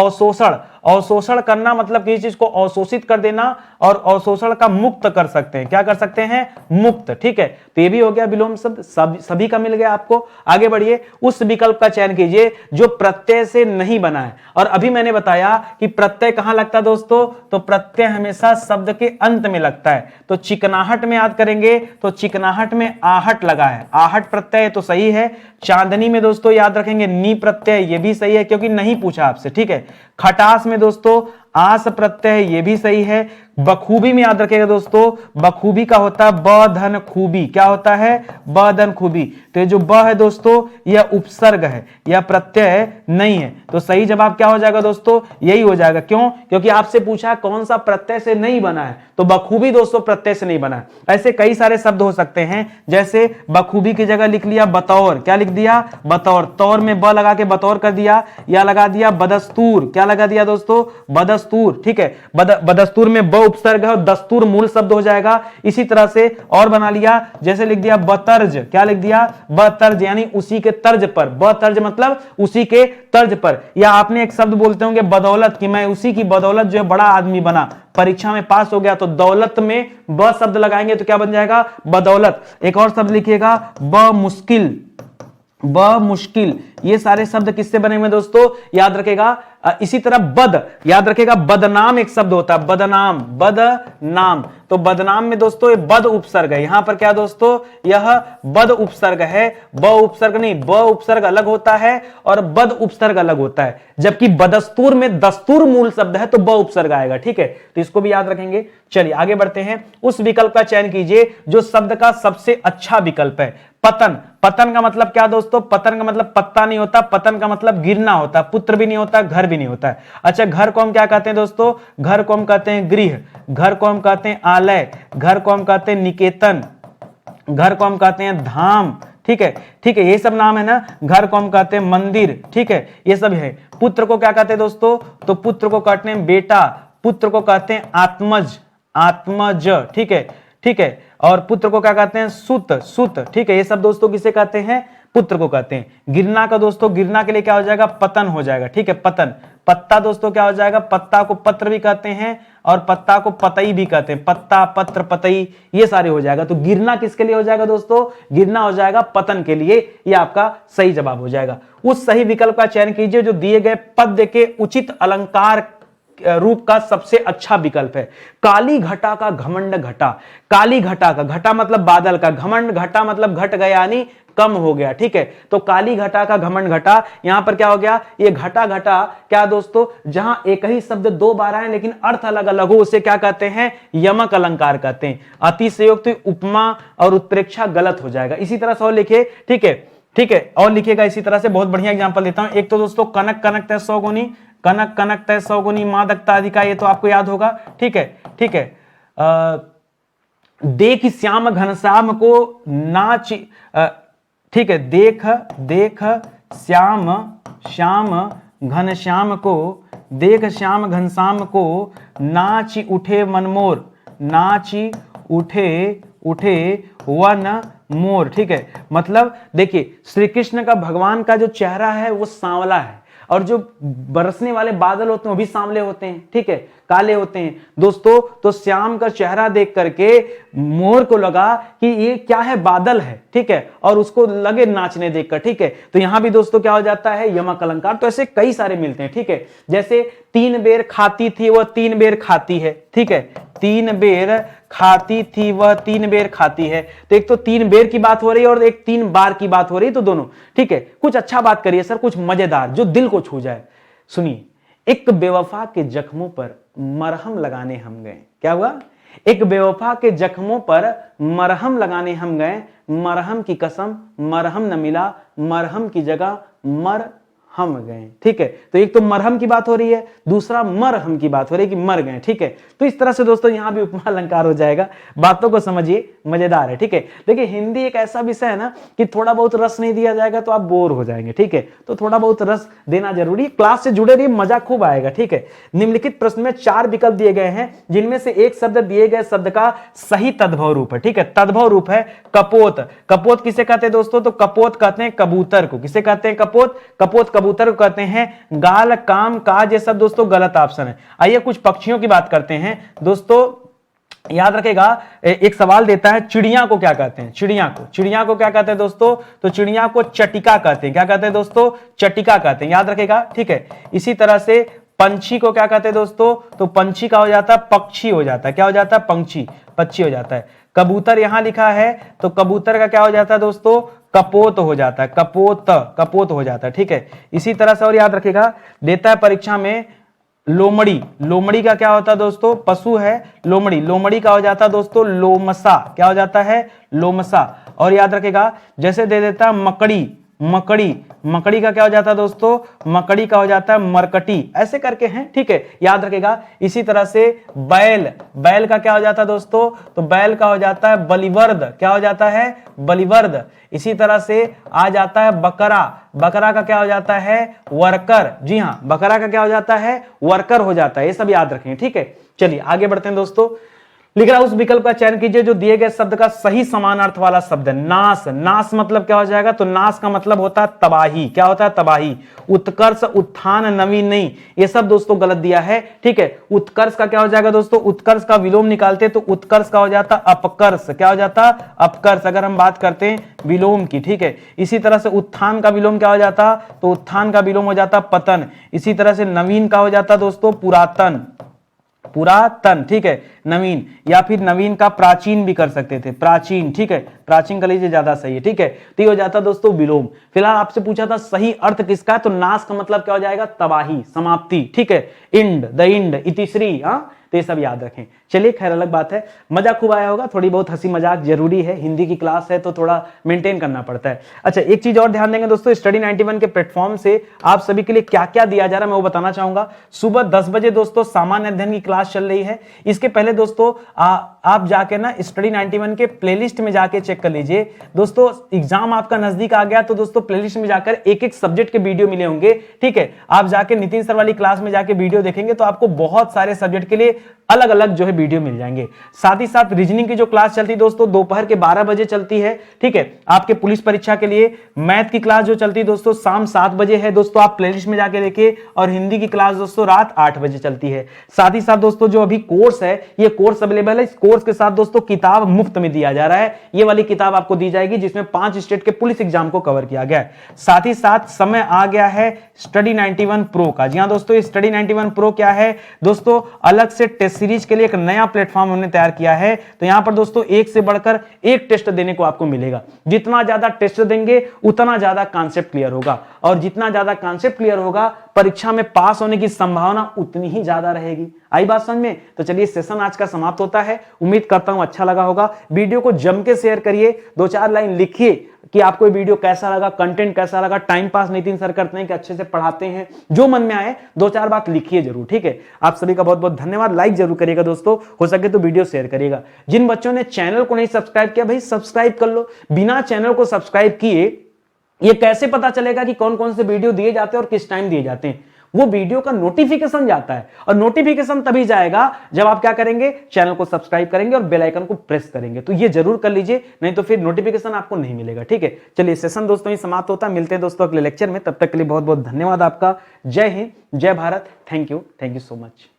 [SPEAKER 1] अवशोषण करना मतलब किसी चीज को अवशोषित कर देना, और अवशोषण का मुक्त कर सकते हैं। क्या कर सकते हैं? मुक्त, ठीक है। तो ये भी हो गया विलोम शब्द, सभी का मिल गया आपको। आगे बढ़िए, उस विकल्प का चयन कीजिए जो प्रत्यय से नहीं बना है। और अभी मैंने बताया कि प्रत्यय कहां लगता है दोस्तों? तो प्रत्यय हमेशा शब्द के अंत में लगता है। तो चिकनाहट में याद करेंगे तो चिकनाहट में आहट लगा है, आहट प्रत्यय तो सही है। चांदनी में दोस्तों याद रखेंगे नी प्रत्यय, ये भी सही है क्योंकि नहीं पूछा आपसे, ठीक है। खटास में दोस्तों आस प्रत्यय, ये भी सही है। बखूबी में याद रखेगा दोस्तों, बखूबी का होता है ब धन खूबी। क्या होता है? ब धन खूबी। तो ये जो ब है दोस्तों यह उपसर्ग है, यह प्रत्यय नहीं है। तो सही जवाब क्या हो जाएगा दोस्तों? यही हो जाएगा। क्यों? क्योंकि आपसे पूछा कौन सा प्रत्यय से नहीं बना है, तो बखूबी दोस्तों प्रत्यय से नहीं बना है। ऐसे कई सारे शब्द हो सकते हैं, जैसे बखूबी की जगह लिख लिया बतौर। क्या लिख दिया? बतौर। तौर में ब लगा के बतौर कर दिया, या लगा दिया बदस्तूर। क्या लगा दिया दोस्तों? बदस्तूर, ठीक है। बदस्तूर में ब उपसर्ग है और दस्तूर मूल शब्द हो जाएगा। इसी तरह से और बना लिया, जैसे लिख दिया बतर्ज। क्या लिख दिया? बतर्ज, यानी उसी के तर्ज पर। बतर्ज मतलब उसी के तर्ज पर। या आपने एक शब्द बोलते होंगे बदौलत, कि मैं उसी की बदौलत जो है बड़ा आदमी बना, परीक्षा में पास हो गया। तो दौलत में ब शब्द लगाएंगे तो क्या बन जाएगा? बदौलत। एक और शब्द लिखिएगा ब मुश्किल। ब मुश्किल, ये सारे शब्द किससे बने हुए दोस्तों? याद रखेगा। इसी तरह बद, याद रखेगा बदनाम एक शब्द होता है, बदनाम। बदनाम, तो बदनाम में दोस्तों ये बद उपसर्ग है। यहां पर क्या दोस्तों? यह बद उपसर्ग है, ब उपसर्ग नहीं। ब उपसर्ग अलग होता है और बद उपसर्ग अलग होता है। जबकि बदस्तूर में दस्तूर मूल शब्द है तो ब उपसर्ग आएगा, ठीक है। तो इसको भी याद रखेंगे। चलिए आगे बढ़ते हैं। उस विकल्प का चयन कीजिए जो शब्द का सबसे अच्छा विकल्प है। पतन। पतन का मतलब क्या दोस्तों? पतन का मतलब पत्ता नहीं होता, पतन का मतलब गिरना होता, पुत्र भी नहीं होता, घर भी नहीं होता है। अच्छा, घर को हम क्या कहते हैं दोस्तों? घर को हम कहते हैं गृह, घर को हम कहते हैं आलय, घर को हम कहते हैं निकेतन, घर को हम कहते हैं धाम, ठीक है। ठीक है, ये सब नाम है ना। घर को हम कहते हैं मंदिर, ठीक है, ये सब है। पुत्र को क्या कहते हैं दोस्तों? तो पुत्र को कहते हैं बेटा, पुत्र को कहते हैं आत्मज, आत्मज, ठीक है, ठीक है। और पुत्र को क्या कहते हैं? सुत, सुत, ठीक है। ये सब दोस्तों किसे कहते हैं? पुत्र को कहते हैं। गिरना का दोस्तों, गिरना के लिए क्या हो जाएगा? पतन हो जाएगा, ठीक है, पतन। पत्ता दोस्तों क्या हो जाएगा? पत्ता को पत्र भी कहते हैं और पत्ता को पतई भी कहते हैं। पत्ता, पत्र, पतई, ये सारे हो जाएगा। तो गिरना किसके लिए हो जाएगा दोस्तों? गिरना हो जाएगा पतन के लिए। ये आपका सही जवाब हो जाएगा। उस सही विकल्प का चयन कीजिए जो दिए गए पद्य के उचित अलंकार रूप का सबसे अच्छा विकल्प है। काली घटा का घमंड घटा। काली घटा का, घटा मतलब बादल का, घमंड घटा मतलब घट गया यानी कम हो गया, ठीक है। तो काली घटा का घमंड घटा, यहां पर क्या हो गया? ये घटा घटा क्या दोस्तों? जहां एक ही शब्द 2 बार आए लेकिन अर्थ अलग अलग हो, उसे क्या कहते हैं? यमक अलंकार कहते हैं। अतिशयोक्ति, उपमा और उत्प्रेक्षा गलत हो जाएगा। इसी तरह से और लिखिए, ठीक है, ठीक है, और लिखिएगा इसी तरह से। बहुत बढ़िया एग्जांपल देता हूं। एक तो दोस्तों कनक कनक तय सौगुनी, कनक कनक तय सौगुनी मादकता अधिका, ये तो आपको याद होगा, ठीक है, ठीक है। देख श्याम घनश्याम को नाच, ठीक है, देख देख श्याम श्याम घनश्याम को, देख श्याम घनश्याम को नाच उठे मनमोर, नाच उठे उठे वन मोर, ठीक है। मतलब देखिए श्री कृष्ण का, भगवान का जो चेहरा है वो सांवला है, और जो बरसने वाले बादल होते हैं वो भी सांवले होते हैं, ठीक है, काले होते हैं दोस्तों। तो श्याम का चेहरा देख करके मोर को लगा कि ये क्या है? बादल है, ठीक है, और उसको लगे नाचने देखकर, ठीक है। तो यहां भी दोस्तों क्या हो जाता है? यमक अलंकार। तो ऐसे कई सारे मिलते हैं, ठीक है। जैसे 3 बेर खाती थी वो 3 बेर खाती है, ठीक है, 3 बेर खाती थी वह 3 बेर खाती है। तो एक तो 3 बेर की बात हो रही है और एक 3 बार की बात हो रही है, तो दोनों ठीक है। कुछ अच्छा बात करिए सर, कुछ मजेदार जो दिल को छू जाए। सुनिए, एक बेवफा के जख्मों पर मरहम लगाने हम गए। क्या हुआ? एक बेवफा के जख्मों पर मरहम लगाने हम गए, मरहम की कसम मरहम न मिला, मरहम की जगह मर हम गए। ठीक है, तो एक तो मरहम की बात हो रही है, दूसरा मरहम की बात हो रही है कि मर गए। ठीक है, तो इस तरह से दोस्तों यहां भी उपमा अलंकार हो जाएगा। बातों को समझिए, मजेदार है। ठीक है, देखिए हिंदी एक ऐसा विषय है ना कि थोड़ा बहुत रस नहीं दिया जाएगा तो आप बोर हो जाएंगे। ठीक है, तो थोड़ा बहुत रस देना जरूरी। क्लास से जुड़े रहिए, मजा खूब आएगा। ठीक है, निम्नलिखित प्रश्न में 4 विकल्प दिए गए हैं, जिनमें से एक शब्द दिए गए शब्द का सही तद्भव रूप है। ठीक है, तद्भव रूप है कपोत। कपोत किसे कहते हैं दोस्तों? तो कपोत कहते हैं कबूतर को। किसे कहते हैं? कपोत। कपोत कबूतर को कहते हैं। गाल, काम, काज, ये सब दोस्तों गलत ऑप्शन है। आइए कुछ पक्षियों की बात करते हैं दोस्तों। याद रखेगा, एक सवाल देता है, चिड़िया को क्या कहते हैं? चिड़िया को क्या कहते हैं दोस्तों? तो चिड़िया को चटिका कहते हैं। क्या कहते हैं दोस्तों? चटिका कहते हैं। याद रखेगा। ठीक है, इसी तरह से पंछी को क्या कहते हैं दोस्तों? तो पंछी का हो जाता है पक्षी हो जाता है। क्या हो जाता है? पंछी, पक्षी हो जाता है। कबूतर यहां लिखा है, तो कबूतर का क्या हो जाता है दोस्तों? कपोत हो जाता है। कपोत हो जाता है। ठीक है, इसी तरह से और याद रखेगा, देता है परीक्षा में लोमड़ी। लोमड़ी का क्या होता है दोस्तों? पशु है लोमड़ी। लोमड़ी का हो जाता है दोस्तों लोमसा। क्या हो जाता है? लोमसा। और याद रखेगा, जैसे दे देता है मकड़ी। मकड़ी का क्या हो जाता है दोस्तों? मकड़ी का हो जाता है मरकटी। ऐसे करके हैं। ठीक है, याद रखेगा। इसी तरह से बैल का क्या हो जाता है दोस्तों? तो बैल का हो जाता है बलिवर्द। क्या हो जाता है? बलिवर्द। इसी तरह से आ जाता है बकरा। बकरा का क्या हो जाता है? वर्कर। जी हां, बकरा का क्या हो जाता है? वर्कर हो जाता है। ये सब याद रखें। ठीक है, चलिए आगे बढ़ते हैं दोस्तों। लिख रहा उस विकल्प का चयन कीजिए जो दिए गए शब्द का सही समानार्थ वाला शब्द है। नाश। नाश मतलब क्या हो जाएगा? तो नाश का मतलब होता है तबाही। क्या होता है? तबाही। उत्कर्ष, उत्थान, नवीन नहीं, ये सब दोस्तों गलत दिया है। ठीक है, उत्कर्ष का क्या हो जाएगा दोस्तों? उत्कर्ष का विलोम निकालते तो उत्कर्ष का हो जाता अपकर्ष। क्या हो जाता? अपकर्ष, अगर हम बात करते हैं विलोम की। ठीक है, इसी तरह से उत्थान का विलोम क्या हो जाता? तो उत्थान का विलोम हो जाता पतन। इसी तरह से नवीन का हो जाता दोस्तों पुरातन। ठीक है, नवीन, या फिर नवीन का प्राचीन भी कर सकते थे, प्राचीन। ठीक है, प्राचीन का लीजिए, ज्यादा सही है। ठीक है, तो ये हो जाता दोस्तों विलोम। फिलहाल आपसे पूछा था सही अर्थ किसका है, तो नाश का मतलब क्या हो जाएगा? तबाही, समाप्ति। ठीक है, द इंड, इतिश्री। तो ये सब याद रखें। चलिए, खैर अलग बात है, मजा खूब आया होगा। थोड़ी बहुत हंसी मजाक जरूरी है, हिंदी की क्लास है तो थोड़ा मेंटेन करना पड़ता है। अच्छा, एक चीज और ध्यान देंगे दोस्तों, स्टडी 91 के प्लेटफॉर्म से आप सभी के लिए क्या क्या दिया जा रहा है मैं वो बताना चाहूंगा। सुबह 10 बजे दोस्तों सामान्य अध्ययन की क्लास चल रही है। इसके पहले दोस्तों आप जाके ना स्टडी 91 के प्लेलिस्ट में जाके चेक कर लीजिए दोस्तों। एग्जाम आपका नजदीक आ गया तो दोस्तों प्लेलिस्ट में जाकर एक एक सब्जेक्ट के वीडियो मिले होंगे। ठीक है, आप जाके नितिन सर वाली क्लास में जाके वीडियो देखेंगे तो आपको बहुत सारे सब्जेक्ट के लिए अलग अलग जो है वीडियो मिल जाएंगे। साथ ही साथ रीजनिंग की जो क्लास चलती है दोस्तों दोपहर के 12 बजे चलती है। ठीक है, आपके पुलिस परीक्षा के लिए मैथ की क्लास जो चलती है दोस्तों शाम 7 बजे है दोस्तों, आप प्लेलिस्ट में जाके देखिए। और हिंदी की क्लास दोस्तों रात 8 बजे चलती है। साथ ही साथ दोस्तों जो अभी कोर्स है, ये कोर्स अवेलेबल है। इस कोर्स के साथ दोस्तों किताब मुफ्त में दिया जा रहा है। ये वाली किताब आपको दी जाएगी जिसमें 5 स्टेट के पुलिस एग्जाम को कवर किया गया है। साथ ही साथ समय आ गया है स्टडी 91 प्रो का। जी हां दोस्तों, ये स्टडी 91 प्रो क्या है दोस्तों? अलग से टेस्ट सीरीज के लिए एक नया प्लेटफॉर्म हमने तैयार किया है। तो यहां पर दोस्तों एक से बढ़कर एक टेस्ट देने को आपको मिलेगा। जितना ज्यादा टेस्ट देंगे उतना ज्यादा कॉन्सेप्ट क्लियर होगा, और जितना ज्यादा कॉन्सेप्ट क्लियर होगा परीक्षा में पास होने की संभावना उतनी ही ज्यादा रहेगी। आई बात समझ में? तो चलिए सेशन आज का समाप्त होता है। उम्मीद करता हूं अच्छा लगा होगा। वीडियो को जम के शेयर करिए, 2-4 लाइन लिखिए कि आपको ये वीडियो कैसा लगा, कंटेंट कैसा लगा। टाइम पास नितिन सर करते हैं कि अच्छे से पढ़ाते हैं, जो मन में आए 2-4 बात लिखिए जरूर। ठीक है, आप सभी का बहुत बहुत धन्यवाद। लाइक जरूर करिएगा दोस्तों, हो सके तो वीडियो शेयर करिएगा। जिन बच्चों ने चैनल को नहीं सब्सक्राइब किया भाई सब्सक्राइब कर लो। बिना चैनल को सब्सक्राइब किए ये कैसे पता चलेगा कि कौन कौन से वीडियो दिए जाते हैं और किस टाइम दिए जाते हैं? वो वीडियो का नोटिफिकेशन जाता है, और नोटिफिकेशन तभी जाएगा जब आप क्या करेंगे, चैनल को सब्सक्राइब करेंगे और बेल आइकन को प्रेस करेंगे। तो ये जरूर कर लीजिए, नहीं तो फिर नोटिफिकेशन आपको नहीं मिलेगा। ठीक है, चलिए सेशन दोस्तों ये समाप्त होता है। मिलते हैं दोस्तों अगले लेक्चर में, तब तक के लिए बहुत बहुत धन्यवाद आपका। जय हिंद, जय Bharat. Thank you so much.